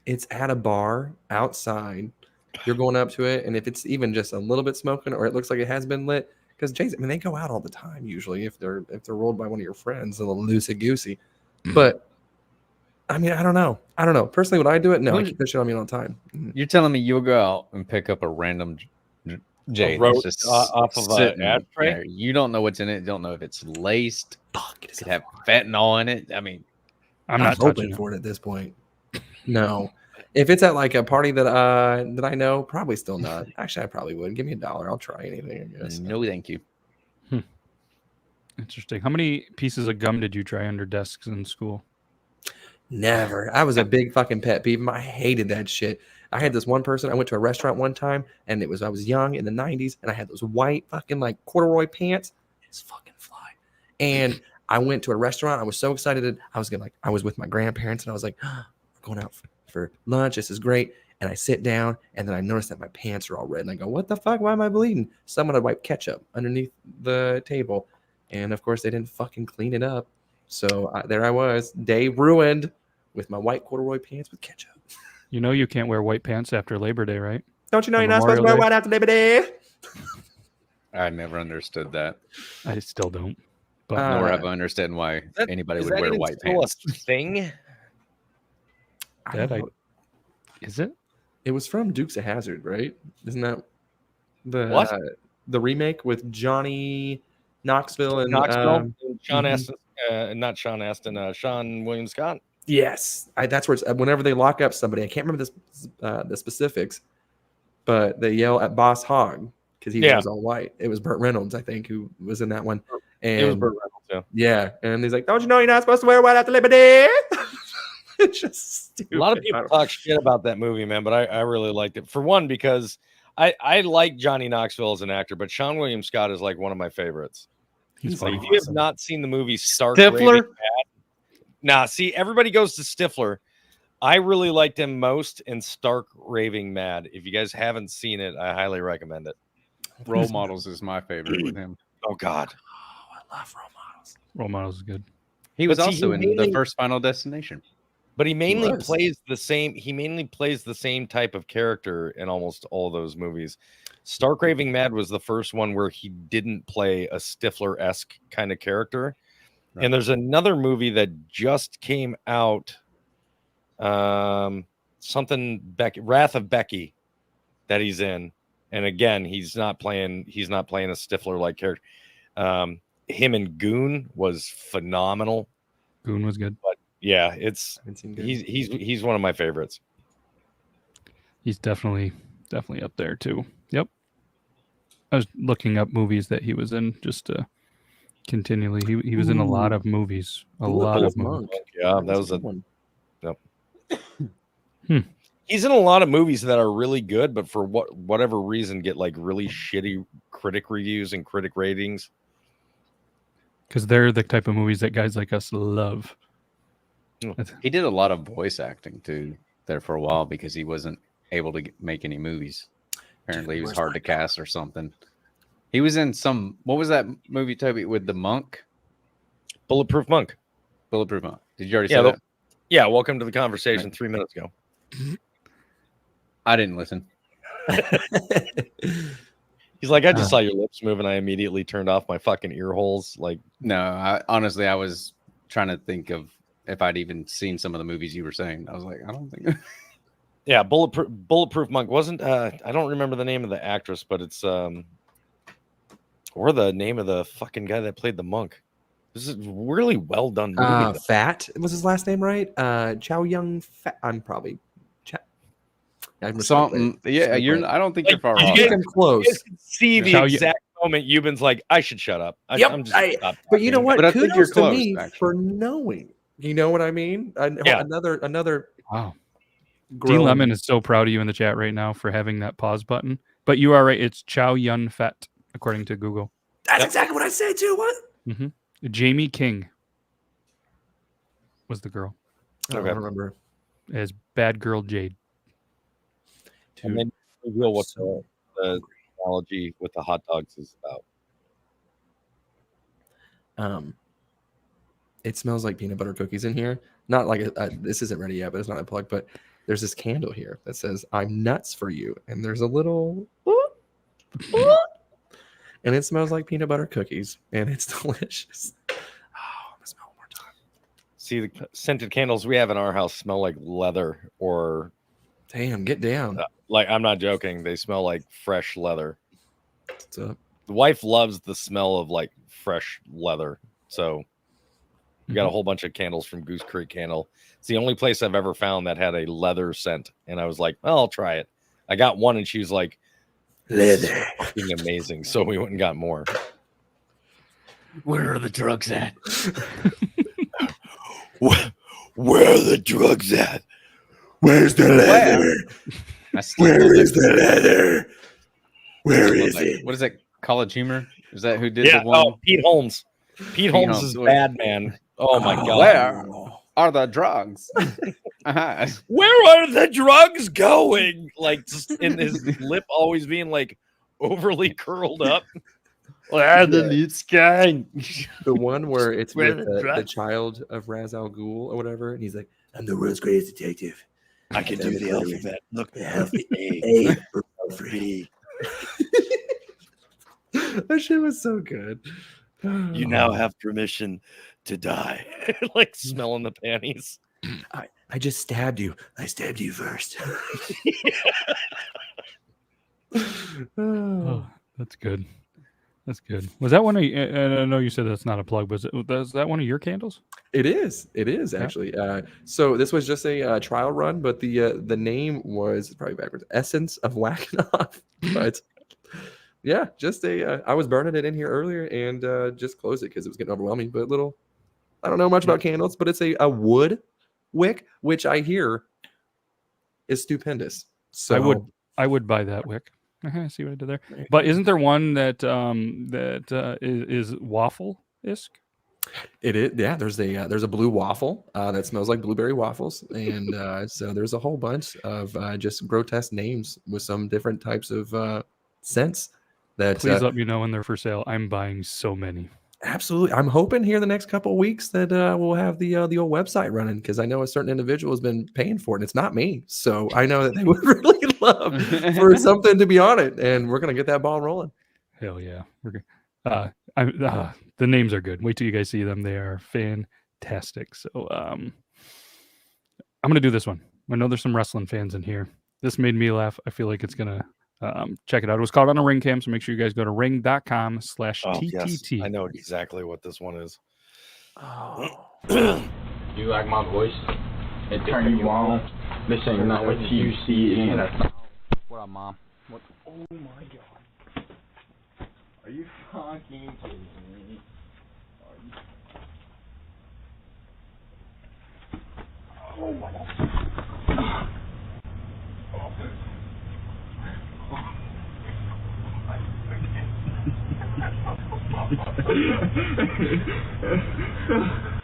It's at a bar outside. You're going up to it, and if it's even just a little bit smoking, or it looks like it has been lit, because Jason, I mean, they go out all the time usually if they're rolled by one of your friends, a little loosey goosey. But I mean, I don't know. Personally, would I do it? No, I keep that shit on me all the time. You're telling me you'll go out and pick up a random J roast just off of an ashtray? there. You don't know what's in it. You don't know if it's laced. Fuck, it could have fentanyl in it. I mean, I'm not hoping touching for it at this point. No. If it's at like a party that I know, probably still not. Actually, I probably would. Give me $1. I'll try anything, I guess. No, thank you. Interesting. How many pieces of gum did you try under desks in school? Never. I was a big fucking pet peeve. I hated that shit. I had this one person. I went to a restaurant one time, and I was young in the 90s, and I had those white fucking like corduroy pants. It's fucking fly. And I went to a restaurant. I was so excited. I was with my grandparents, and I was like, we're going out for lunch. This is great. And I sit down, and then I notice that my pants are all red, and I go, what the fuck? Why am I bleeding? Someone had wiped ketchup underneath the table, and of course they didn't fucking clean it up. So there I was, day ruined, with my white corduroy pants with ketchup. You know you can't wear white pants after Labor Day, right? Don't you know you're not supposed to wear white after Labor Day? I never understood that. I still don't. But nor have I understood why anybody would wear white pants. Thing? Is it? It was from Dukes of Hazzard, right? Isn't that the remake with Johnny Knoxville and Sean Astin? Not Sean Astin. Sean William Scott. Yes, that's where it's whenever they lock up somebody. I can't remember the specifics, but they yell at Boss Hogg because he was all white. It was Burt Reynolds, I think, who was in that one. And it was Burt Reynolds, yeah. And he's like, "Don't you know you're not supposed to wear white after Labor Day?" It's just stupid. A lot of people talk shit about that movie, man, but I really liked it. For one, because I like Johnny Knoxville as an actor, but Sean William Scott is like one of my favorites. He's like, awesome. if you have not seen the movie Stark Stifler? Nah, see, everybody goes to Stifler. I really liked him most in Stark Raving Mad. If you guys haven't seen it, I highly recommend it. Role Models is my favorite with him. Oh God, I love Role Models. Role Models is good. He was also in the first Final Destination. But he mainly plays the same. He mainly plays the same type of character in almost all those movies. Stark Raving Mad was the first one where he didn't play a Stifler-esque kind of character. Right. And there's another movie that just came out, Wrath of Becky, that he's in. And again, he's not playing a Stifler-like character. Him and Goon was phenomenal. Goon was good. But yeah, he's one of my favorites. He's definitely up there too. Yep. I was looking up movies that he was in just to continually. He was in a lot of movies. A lot of movies. Yeah, that was a one. Yep. He's in a lot of movies that are really good, but for whatever reason get like really shitty critic reviews and critic ratings. Because they're the type of movies that guys like us love. He did a lot of voice acting too there for a while because he wasn't able to make any movies. Apparently, he was hard to cast or something. He was in some. What was that movie, Toby, with the monk? Bulletproof Monk. Bulletproof Monk. Did you already say that? Yeah. Welcome to the conversation. Right. 3 minutes ago. I didn't listen. He's like, I just saw your lips move, and I immediately turned off my fucking ear holes. Like, no, honestly, I was trying to think of if I'd even seen some of the movies you were saying. I was like, I don't think. Yeah, Bulletproof Monk wasn't. I don't remember the name of the actress, but it's or the name of the fucking guy that played the monk. This is a really well done movie. Fat was his last name, right? Chow Yun Fat. I'm probably. Something. Yeah, you're. I don't think you're far off. I'm close. You can see the exact moment Euban's like, I should shut up. I'm just but you know what? But I think you're Kudos close, to me actually. for knowing. You know what I mean? Yeah. Another. Wow. D Lemon is so proud of you in the chat right now for having that pause button. But you are right. It's Chow Yun Fat, according to Google. That's exactly what I said too. What? Mm-hmm. Jamie King was the girl. I don't remember. As Bad Girl Jade. And then reveal what the analogy with the hot dogs is about. It smells like peanut butter cookies in here. Not like this isn't ready yet, but it's not a plug. But there's this candle here that says "I'm nuts for you," and there's a little, and it smells like peanut butter cookies, and it's delicious. Oh, I'm gonna smell one more time. See, the scented candles we have in our house smell like leather or. Damn, get down. Like, I'm not joking. They smell like fresh leather. What's up? The wife loves the smell of like fresh leather. So we got a whole bunch of candles from Goose Creek Candle. It's the only place I've ever found that had a leather scent. And I was like, well, I'll try it. I got one and she was like, leather. Fucking amazing. So we went and got more. Where are the drugs at? Where are the drugs at? Where's the leather? Where is the leather? Where is it? What is that? College Humor? Is that who did the one? Oh, Pete Holmes. Pete Holmes is bad, man. Oh my god. Where are the drugs? Where are the drugs going? Like, just in his lip always being like overly curled up. Where the lips going? The one where it's with the child of Ra's al Ghul or whatever, and he's like, "I'm the world's greatest detective. I can do the alphabet. Look, the A for Alfred." That shit was so good. You now have permission to die. Like smelling the panties. I just stabbed you. I stabbed you first. Oh, that's good. That's good. Was that one of? And I know you said that's not a plug, but is that one of your candles? It is. It is actually. So this was just a trial run, but the name was probably backwards. Essence of Whacking Off. But yeah, just I was burning it in here earlier and just closed it because it was getting overwhelming. But I don't know much about candles, but it's a wood wick, which I hear is stupendous. So I would buy that wick. See what I did there. But isn't there one that is waffle-esque? It is. Yeah, there's a blue waffle that smells like blueberry waffles, and so there's a whole bunch of just grotesque names with some different types of scents. Please let me know when they're for sale. I'm buying so many. Absolutely. I'm hoping here the next couple of weeks that we'll have the old website running because I know a certain individual has been paying for it. And it's not me. So I know that they would really love for something to be on it. And we're going to get that ball rolling. Hell yeah. We're good. The names are good. Wait till you guys see them. They are fantastic. So I'm going to do this one. I know there's some wrestling fans in here. This made me laugh. I feel like it's going to check it out. It was called on a ring cam, so make sure you guys go to ring.com/TTT. Yes. I know exactly what this one is. Oh. You like my voice? It turn you on. This ain't not what you see in. What up, Mom? What? Oh my god. Are you fucking kidding me? Oh my god.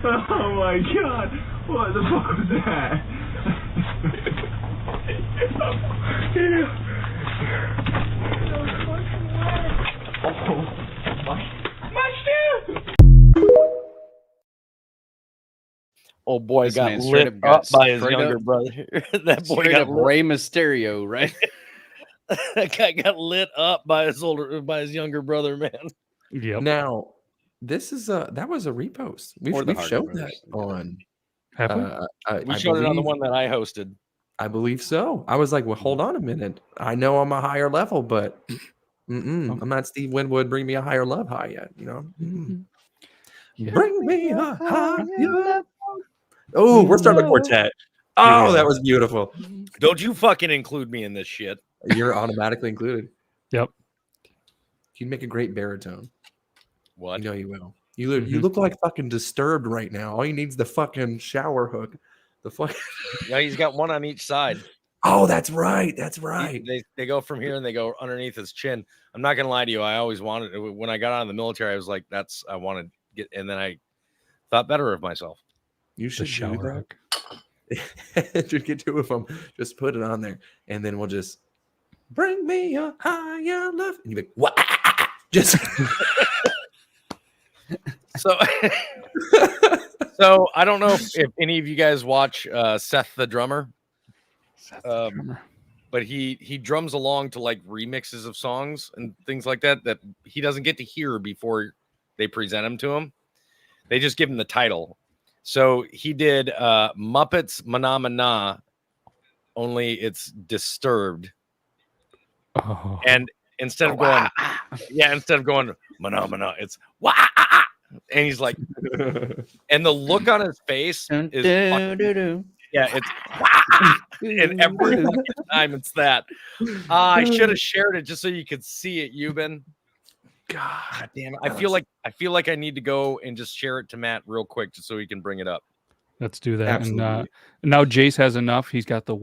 Oh my god, what the fuck was that? Oh boy, This got man straight lit up got up by his straight younger up- brother. That boy Straight got up lit. Rey Mysterio, right? That guy got lit up by his younger brother, man. Yep. Now, this is that was a repost. Or the We've Hardy showed Brothers. that on. Have we? We I showed it on the believe- one that I hosted. I believe so. I was like, well, hold on a minute. I know I'm a higher level, but I'm not Steve Winwood. Bring me a higher love high yet, you know? Yeah. Bring me a higher love. Oh, we're starting a quartet. Oh, that was beautiful. Don't you fucking include me in this shit. You're automatically included. Yep. You'd make a great baritone. What? You know you will. You look like fucking Disturbed right now. All you need is the fucking shower hook. The fuck. Yeah, he's got one on each side. Oh, that's right. That's right. They go from here and they go underneath his chin. I'm not gonna lie to you. I always wanted when I got out of the military. I was like, I want to get, and then I thought better of myself. You should do shower that. Just get two of them. Just put it on there, and then we'll just bring me a higher love. And you be like, what? Just so. So I don't know if any of you guys watch Seth the drummer. But he drums along to like remixes of songs and things like that he doesn't get to hear before they present him to him. They just give him the title. So he did Muppets Mana Mana, only it's Disturbed. Oh. And instead of going Mana Mana, it's wah, and he's like, and the look on his face is yeah, it's and every fucking time it's that. I should have shared it just so you could see it, Euban. God damn it. I feel like I need to go and just share it to Matt real quick just so he can bring it up. Let's do that. Absolutely. And now Jace has enough. He's got the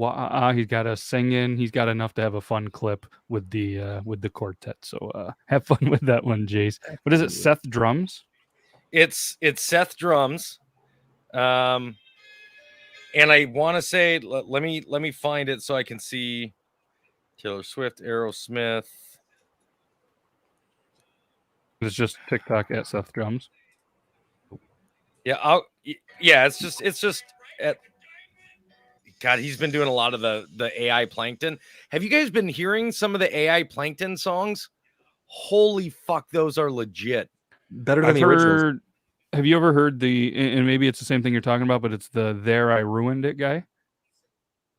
he's got a singing. He's got enough to have a fun clip with the quartet. So have fun with that one, Jace. What is it? Seth drums? It's Seth drums. And I want to say, let me find it so I can see Taylor Swift, Aerosmith. It's just TikTok at Seth drums. Yeah, it's just at God, he's been doing a lot of the AI Plankton. Have you guys been hearing some of the AI Plankton songs? Holy fuck, those are legit. Better than the originals. Have you ever heard and maybe it's the same thing you're talking about, but it's the There I Ruined It guy.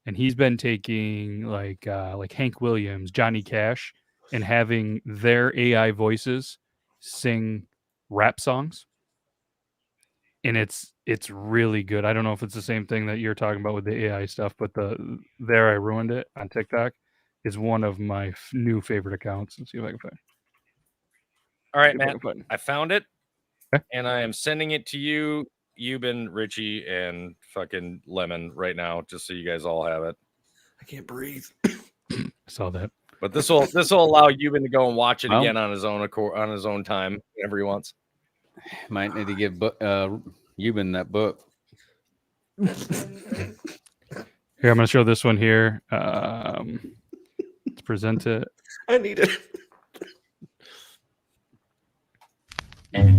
And he's been taking like Hank Williams, Johnny Cash, and having their AI voices sing rap songs. And it's really good. I don't know if it's the same thing that you're talking about with the AI stuff, but the There I Ruined It on TikTok is one of my new favorite accounts. Let's see if I can find it. All right, Matt, I found it, and I am sending it to you, Euban, Richie, and fucking Lemon right now, just so you guys all have it. I can't breathe. I saw that. But this will allow Euban to go and watch it again on his own time whenever he wants. Might need to give Euban that book. Here, I'm going to show this one here. Let's present it. I need it.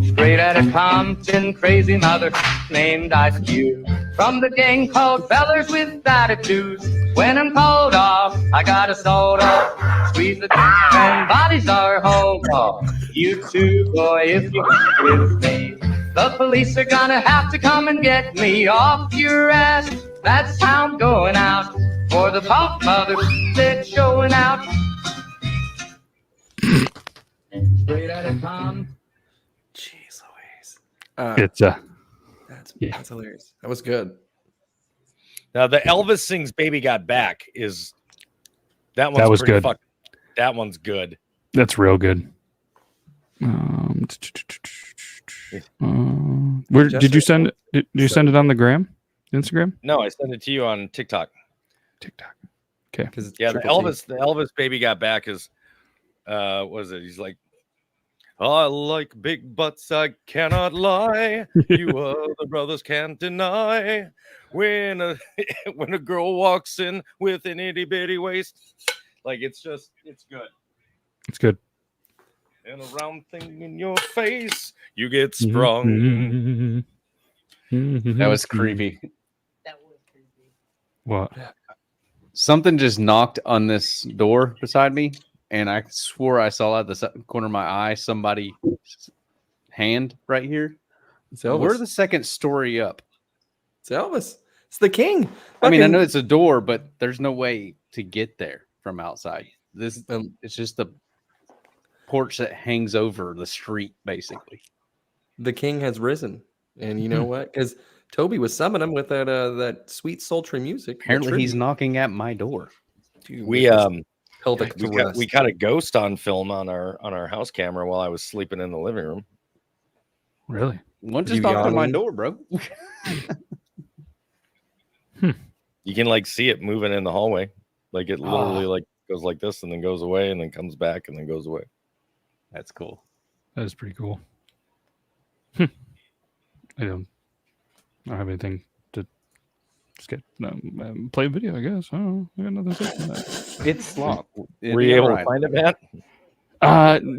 Straight out of Compton, crazy mother named Ice Cube. From the gang called Fellers with Attitudes. When I'm called off, I got a soda. Squeeze the and bodies are hauled off. You too, boy, if you with me. The police are gonna have to come and get me off your ass. That's how I'm going out. For the pop mother that's showing out. Straight out of Compton. Jeez Louise. It's that's hilarious. That was good. Now the Elvis sings "Baby Got Back" is that one's that was pretty good. That one's good. That's real good. Where did you send it? Did you send it on the Instagram? No, I sent it to you on TikTok. Okay. Yeah, the Elvis "Baby Got Back" is what is it? He's like, I like big butts, I cannot lie. You other brothers can't deny. When a girl walks in with an itty bitty waist, like it's good. It's good. And a round thing in your face, you get sprung. That was creepy. What? Something just knocked on this door beside me, and I swore I saw out the corner of my eye somebody's hand right here. We're the second story up. It's Elvis. It's the king. I mean, I know it's a door, but there's no way to get there from outside. This it's just the porch that hangs over the street, basically. The king has risen, and you know what? Because Toby was summoning him with that sweet sultry music. Apparently, he's knocking at my door. Dude, We pelvic we caught a ghost on film on our house camera while I was sleeping in the living room. Really? One just knocked on my door, bro. You can like see it moving in the hallway. Like it literally like goes like this and then goes away and then comes back and then goes away. That's cool. That is pretty cool. I don't have anything to just get play a video, I guess. I don't know. I got nothing to say on that. It's long. Were you able to find it, Matt?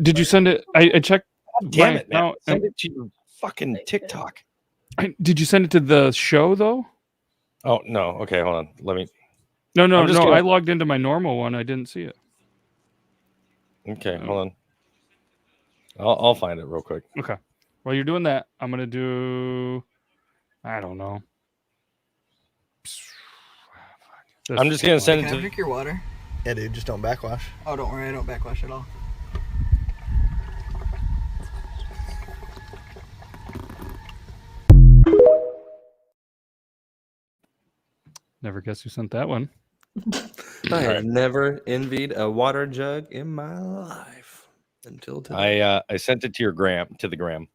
Did you send it? I checked. Damn it, Matt. Send it to your fucking TikTok. Did you send it to the show though? Oh no. Okay, hold on. Let me. No. I logged into my normal one. I didn't see it. Okay, hold on. I'll find it real quick. Okay. While you're doing that, I'm gonna do. I don't know. I'm just gonna send it Can I to. drink your water? Yeah, dude, just don't backwash. Oh, don't worry, I don't backwash at all. Never guess who sent that one. I have never envied a water jug in my life until today. I sent it to your gram to the gram.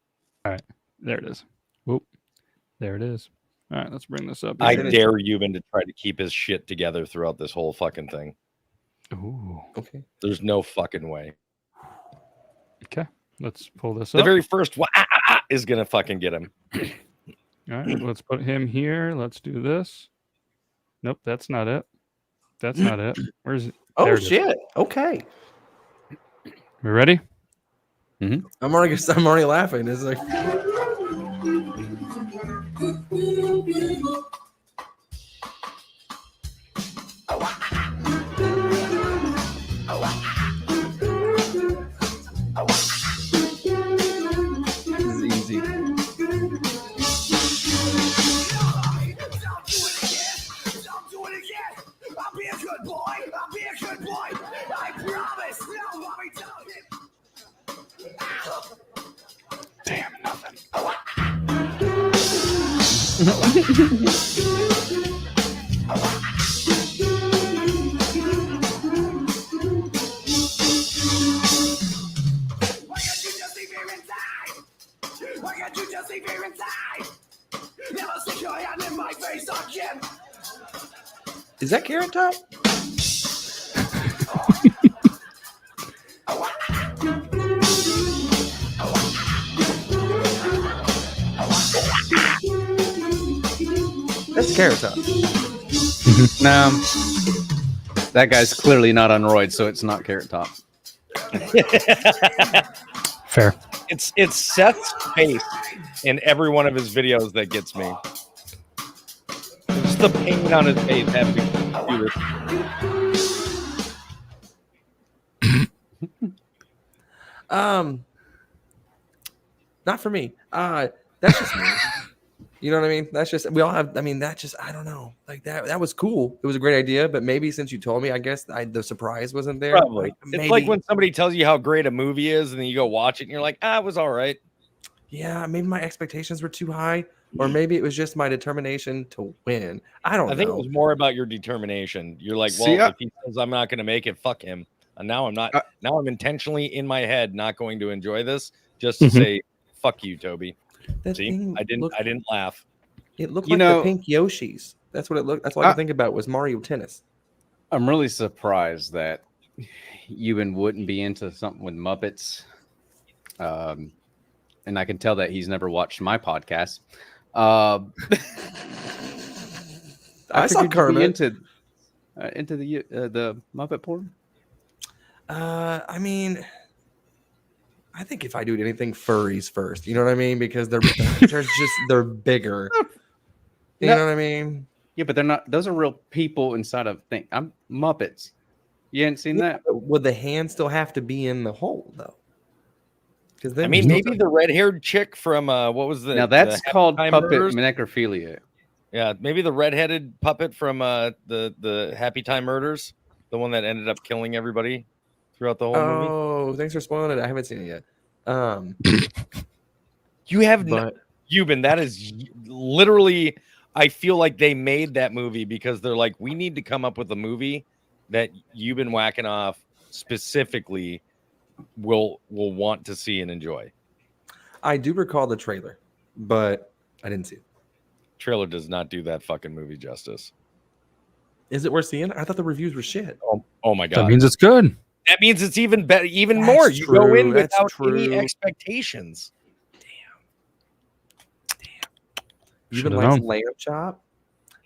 All right, there it is. Whoop, there it is. All right, let's bring this up. I dare Euban to try to keep his shit together throughout this whole fucking thing. Ooh. Okay. There's no fucking way. Okay, let's pull this The up. very first is gonna fucking get him. All right, let's put him here. Let's do this. Nope, that's not it. That's not it. Where's it? Oh There it is. shit! Okay, We ready? I'm already laughing. It's like this is easy. Damn, nothing. Is that Carrot Top? That's Carrot Top. No, that guy's clearly not on roids, so it's not Carrot Top. Fair. It's Seth's face in every one of his videos that gets me. Just the pain on his face having to do this. Not for me. That's just me. You know what I mean? That's just we all have. I mean, that just I don't know. Like that was cool. It was a great idea, but maybe since you told me, I guess the surprise wasn't there. Probably. Like, It's like when somebody tells you how great a movie is, and then you go watch it, and you're like, it was all right. Yeah, maybe my expectations were too high, or maybe it was just my determination to win. I don't know. I think it was more about your determination. You're like, well, if he says I'm not going to make it, fuck him. And now I'm not. Now I'm intentionally in my head not going to enjoy this, just to say, fuck you, Toby. See, I didn't laugh. It looked like the pink Yoshis. That's what it looked. That's all I think about was Mario Tennis. I'm really surprised that Euban wouldn't be into something with Muppets. And I can tell that he's never watched my podcast. I saw Kermit into the Muppet porn. I mean, I think if I do anything, furries first. You know what I mean? Because they're they're bigger. You know what I mean? Yeah, but they're not. Those are real people inside of thing. I'm Muppets. You hadn't seen that? Would the hand still have to be in the hole though? Because I mean, maybe the red-haired chick from what was the? Now that's the called Happy Time puppet Murders? necrophilia. Yeah, maybe the red-headed puppet from the Happy Time Murders, the one that ended up killing everybody throughout the whole movie. Oh, thanks for spoiling it. I haven't seen it yet. You have but Euban. That is literally. I feel like they made that movie because they're like, we need to come up with a movie that you've been whacking off specifically will want to see and enjoy. I do recall the trailer, but I didn't see it. Trailer does not do that fucking movie justice. Is it worth seeing? I thought the reviews were shit. Oh my god. That means it's good. That means it's even better, even That's more. You go in true, that's without any true. expectations. Even Should've like known. lamb chop.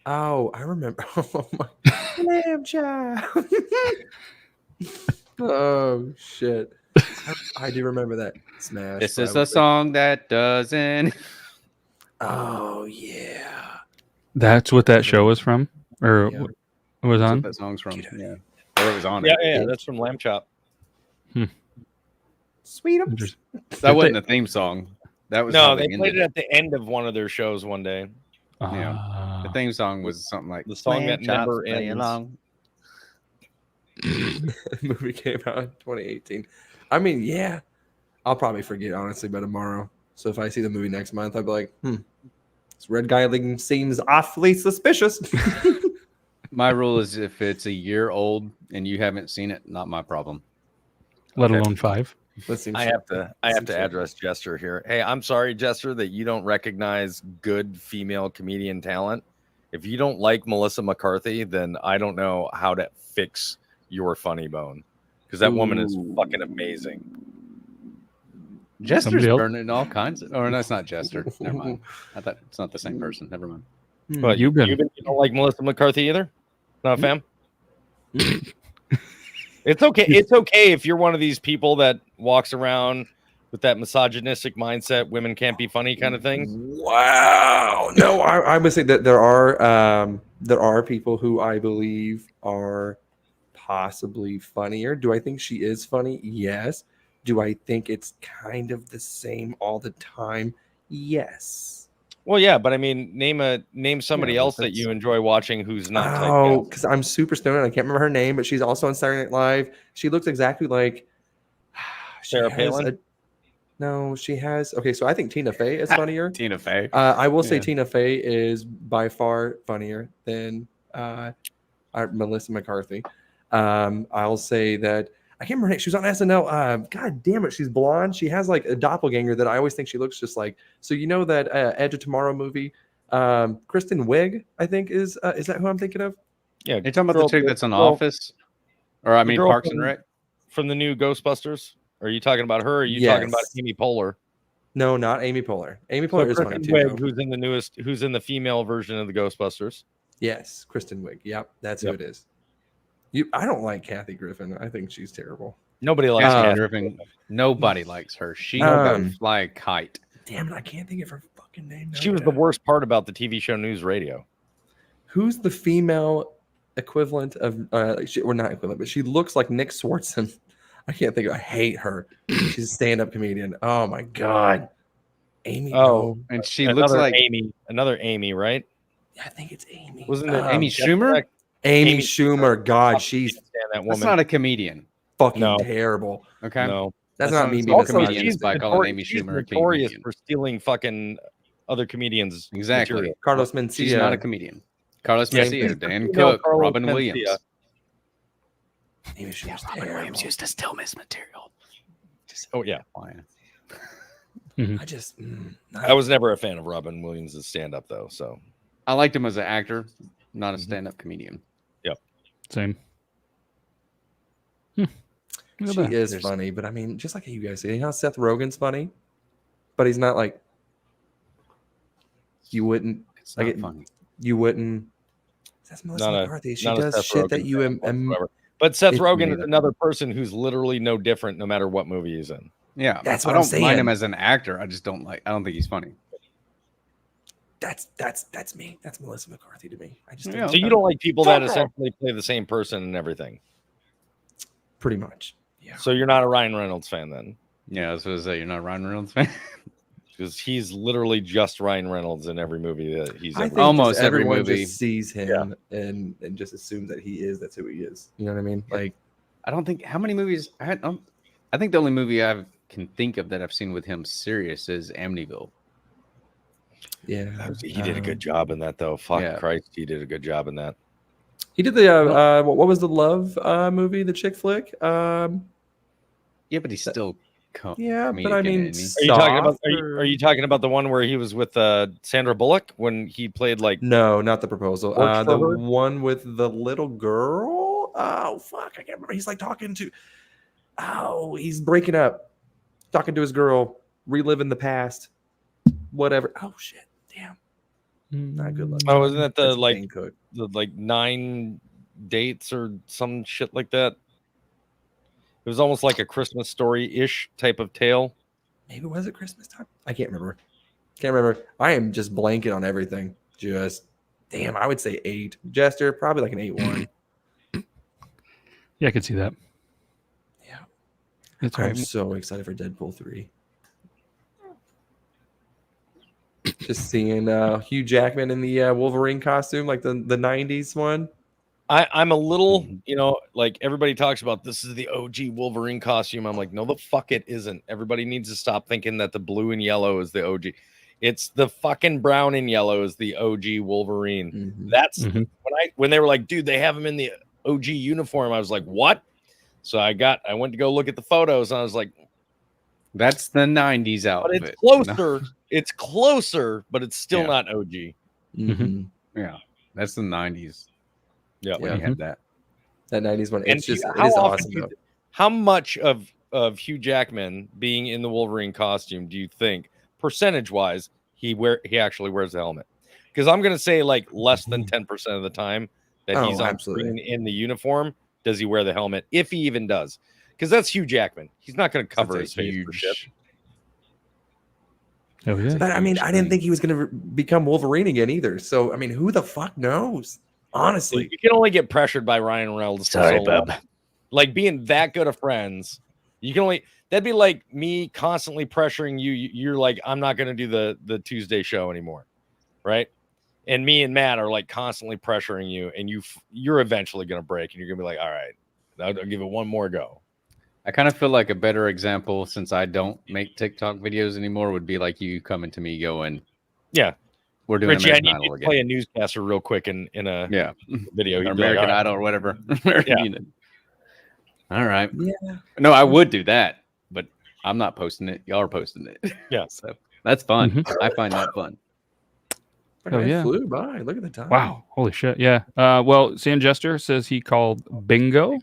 Oh, I remember. Oh my lamb chop. Oh shit. I do remember that. Smash. This is probably. a song that doesn't. Oh yeah. That's what that show was from, or Yeah. what it was That's on. what that song's from. Yeah. Or it was on Yeah, it. yeah, that's from Lamb Chop. Sweet. Interesting. That wasn't a theme song. That was how No, they played ended it at the end of one of the shows one day. Yeah. The theme song was something like The song that "Lamb chops never play ends. along." The movie came out in 2018. I mean, yeah. I'll probably forget honestly by tomorrow. So if I see the movie next month, I'll be like, this red guy thing seems awfully suspicious. My rule is if it's a year old and you haven't seen it, not my problem. Let alone 5. I have to address Jester here. Hey, I'm sorry, Jester, that you don't recognize good female comedian talent. If you don't like Melissa McCarthy, then I don't know how to fix your funny bone, because that woman is fucking amazing. Jester's Somebody else? burning all kinds of. Or that's not Jester. Never mind. I thought it's not the same person. Never mind. But You've been- you don't like Melissa McCarthy either? Not a fan? It's okay. It's okay if you're one of these people that walks around with that misogynistic mindset, women can't be funny kind of thing. Wow. No, I would say that there are people who I believe are possibly funnier. Do I think she is funny? Yes. Do I think it's kind of the same all the time? Yes. Well, yeah, but I mean, name somebody else that you enjoy watching who's not Oh, typecast. because I'm super stoned and I can't remember her name, but she's also on Saturday Night Live. She looks exactly like Sarah Palin? No, she has. Okay, so I think Tina Fey is funnier. Tina Fey. I will say Yeah. Tina Fey is by far funnier than Melissa McCarthy. I'll say that I can't remember her name. She was on SNL. God damn it, she's blonde. She has like a doppelganger that I always think she looks just like. So you know that Edge of Tomorrow movie? Kristen Wiig, I think is that who I'm thinking of? Yeah, You're talking about the chick that's on Office, or I mean Parks and Rec, from the new Ghostbusters. Are you talking about her? Or are you Yes. talking about Amy Poehler? No, not Amy Poehler. Amy Poehler is funny Kristen too. Wiig, though. who's in the female version of the Ghostbusters. Yes, Kristen Wiig. Yep, that's who it is. I don't like Kathy Griffin. I think she's terrible. Nobody likes Kathy Kathy Griffin. Nobody likes her. She can fly a kite. Damn it, I can't think of her fucking name. She was the worst part about the TV show News Radio. Who's the female equivalent of or not equivalent, but she looks like Nick Swartzen. I can't think of. I hate her. She's a stand-up comedian. Oh my god, Amy. Oh, and she another looks like another Amy, right? Yeah, I think it's Amy. Wasn't it Amy Schumer? Amy Schumer. God, she's Stand that That's woman. not a comedian. fucking No. terrible. Okay. No. That's not me being all a comedians misogynist. by calling Amy she's Schumer a notorious comedian. for stealing fucking other comedians. Exactly. material. Carlos Mencia. She's not a comedian. Carlos Yeah, Mencia, she's Dan the Cook, Carlos Robin Mencia. Williams. Amy Schumer's Robin terrible. Williams used to steal his material. Oh yeah. I just. I was never a fan of Robin Williams' stand-up though. So I liked him as an actor, not a stand-up comedian. yep. Same. She is funny, but I mean, just like you guys say, you know how Seth Rogen's funny, but he's not like you wouldn't It's like not it, funny. you wouldn't. That's Melissa McCarthy. She not a does Seth shit that Rogen you fan whatsoever. But Seth if- Rogen is neither. another person who's literally no different no matter what movie he's in. Yeah, That's I what I'm don't mind him saying. as an actor. I just don't like. I don't think he's funny. That's me. That's Melissa McCarthy to me. I just Yeah. So you don't like people that essentially play the same person and everything. pretty much. Yeah. So you're not a Ryan Reynolds fan then? Yeah, I was going to say you're not a Ryan Reynolds fan. Because he's literally just Ryan Reynolds in every movie that he's I ever. think Almost just every everyone movie. just sees him and just assumes that he is. That's who he is. You know what I mean? Like, I don't think how many movies I think the only movie I can think of that I've seen with him serious is Amityville. yeah, He did a good job in that, though. Fuck Yeah. Christ, he did a good job in that. He did the what was the Love movie, the chick flick? Yeah, but he's still Yeah, but I mean, Are you talking about? Are you talking about the one where he was with Sandra Bullock when he played like? No, not the proposal. Worked The for her? one with the little girl. Oh fuck, I can't remember. He's like talking to. Oh, he's breaking up, talking to his girl, reliving the past, whatever. Oh shit, damn. Not good luck. Oh, wasn't that the That's like Dane Cook. the like 9 dates or some shit like that? It was almost like a Christmas story-ish type of tale. Maybe was it Christmas time? I can't remember. Can't remember. I am just blanket on everything. Just damn. I would say 8. Jester probably like an 8-1. Yeah, I could see that. Yeah, It's I'm right. so excited for Deadpool 3. Just seeing Hugh Jackman in the Wolverine costume, like the 90s one. I'm a little, like everybody talks about this is the OG Wolverine costume. I'm like, no, the fuck it isn't. Everybody needs to stop thinking that the blue and yellow is the OG. It's the fucking brown and yellow is the OG Wolverine. Mm-hmm. That's when they were like, dude, they have him in the OG uniform. I was like, what? So I went to go look at the photos and I was like, that's the 90s outfit. But it's closer. It's closer, but it's still not OG. Mm-hmm. Yeah, that's the 90s. Yeah, when he had that 90s one. And It's just how it is often awesome. do you- Though. How much of Hugh Jackman being in the Wolverine costume do you think, percentage wise, he actually wears the helmet? Because I'm gonna say like less than 10% of the time that he's on screen in the uniform, does he wear the helmet? If he even does, because that's Hugh Jackman. He's not gonna cover his face for shit. Oh yeah. But I mean, I didn't think he was going to become Wolverine again either. So I mean, who the fuck knows? Honestly, You can only get pressured by Ryan Reynolds. Sorry, for so long. bub. Like being that good of friends, you can only. That'd be like me constantly pressuring you. You're like, I'm not going to do the Tuesday show anymore, right? And me and Matt are like constantly pressuring you, and you're eventually going to break, and you're going to be like, all right, I'll give it one more go. I kind of feel like a better example, since I don't make TikTok videos anymore, would be like you coming to me going, yeah, we're doing Richie, I American need Idol to again. play a newscaster real quick in a video. Or He'd be like, American all right. Idol or whatever. Yeah. All right. Yeah. No, I would do that, but I'm not posting it. Y'all are posting it. Yeah. So that's fun. I find that fun. Oh it yeah. flew by. Look at the time. Wow. Holy shit. Yeah. Well, San Jester says he called bingo.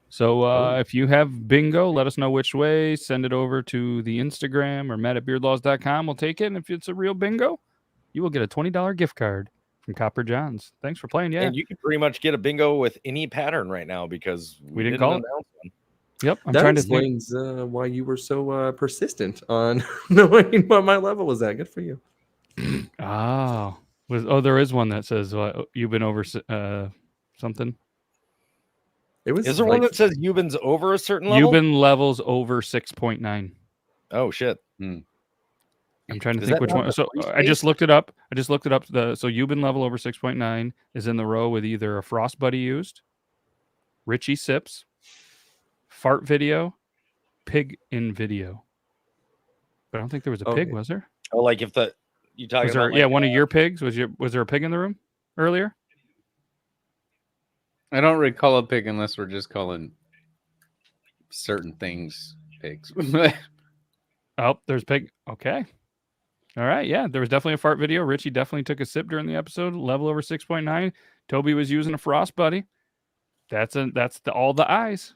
So if you have bingo, let us know which way. Send it over to the Instagram or matt@beardlaws.com. We'll take it. And if it's a real bingo, you will get a $20 gift card from Copper John's. Thanks for playing. Yeah. And you can pretty much get a bingo with any pattern right now because We didn't call it. announce one. Yep. I'm that trying to think. explains why you were so persistent on knowing what my level was at. Good for you. Oh. There is one that says you've been over something. It was. Is there one that says Euban's over a certain level? Euban levels over 6.9. Oh shit. I'm trying to Is think that which not one. the So free I just space? looked it up. So Euban level over 6.9 is in the row with either a Frost Buddy used, Richie Sips, Fart Video, Pig in Video. But I don't think there was a pig, Okay. was there? Oh, like if you talking Was there? about like, One of your pigs. Was there a pig in the room earlier? I don't recall a pig unless we're just calling certain things pigs. Oh, there's pig. Okay. All right. Yeah, there was definitely a fart video. Richie definitely took a sip during the episode. Level over 6.9. Toby was using a Frost Buddy. That's all the eyes.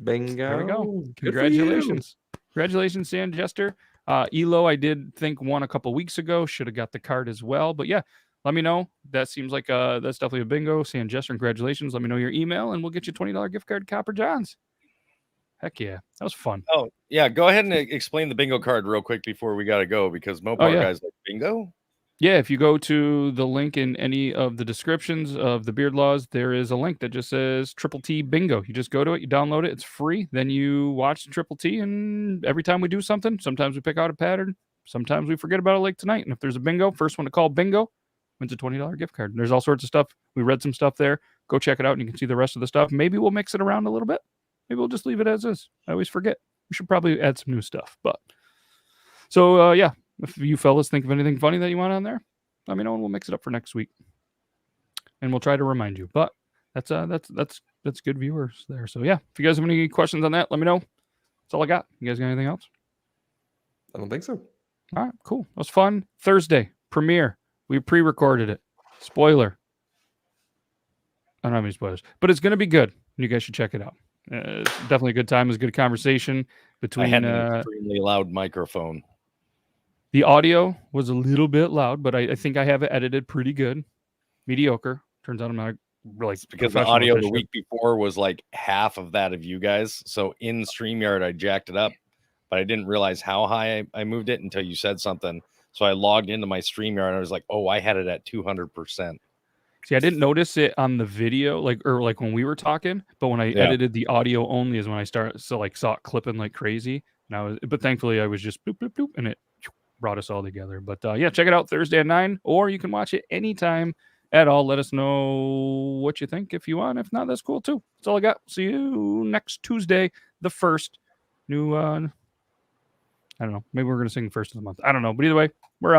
Bingo. There we go. Good for Congratulations. Congratulations, San Jester. Elo, I did think won a couple weeks ago. Should have got the card as well. But yeah, let me know. That seems like that's definitely a bingo. San Jester, congratulations. Let me know your email and we'll get you a $20 gift card to Copper John's. Heck yeah. That was fun. Oh, yeah. Go ahead and explain the bingo card real quick before we got to go because Mopar guys like bingo. Yeah, if you go to the link in any of the descriptions of the Beard Laws, there is a link that just says Triple T Bingo. You just go to it, you download it, it's free. Then you watch Triple T, and every time we do something, sometimes we pick out a pattern, sometimes we forget about it like tonight. And if there's a bingo, first one to call bingo wins a $20 gift card. And there's all sorts of stuff. We read some stuff there. Go check it out, and you can see the rest of the stuff. Maybe we'll mix it around a little bit. Maybe we'll just leave it as is. I always forget. We should probably add some new stuff. But so, yeah. If you fellas think of anything funny that you want on there, let me know and we'll mix it up for next week. And we'll try to remind you. But that's good viewers there. So yeah, if you guys have any questions on that, let me know. That's all I got. You guys got anything else? I don't think so. All right, cool. That was fun. Thursday premiere. We pre-recorded it. Spoiler. I don't have any spoilers, but it's going to be good. You guys should check it out. It's definitely a good time. It was a good conversation between. I had an extremely loud microphone. The audio was a little bit loud, but I think I have it edited pretty good. Mediocre. Turns out I'm not really because the audio the week before was like half of that of you guys. So in StreamYard, I jacked it up, but I didn't realize how high I moved it until you said something. So I logged into my StreamYard and I was like, oh, I had it at 200%. See, I didn't notice it on the video, like when we were talking, but when I edited the audio only is when I saw it clipping like crazy. But thankfully I was just bloop, bloop, bloop, and it brought us all together. But yeah, check it out Thursday at 9, or you can watch it anytime at all. Let us know what you think if you want. If not, that's cool too. That's all I got. See you next Tuesday, the 1st. New, I don't know. Maybe we're going to sing first of the month. I don't know. But either way, we're out.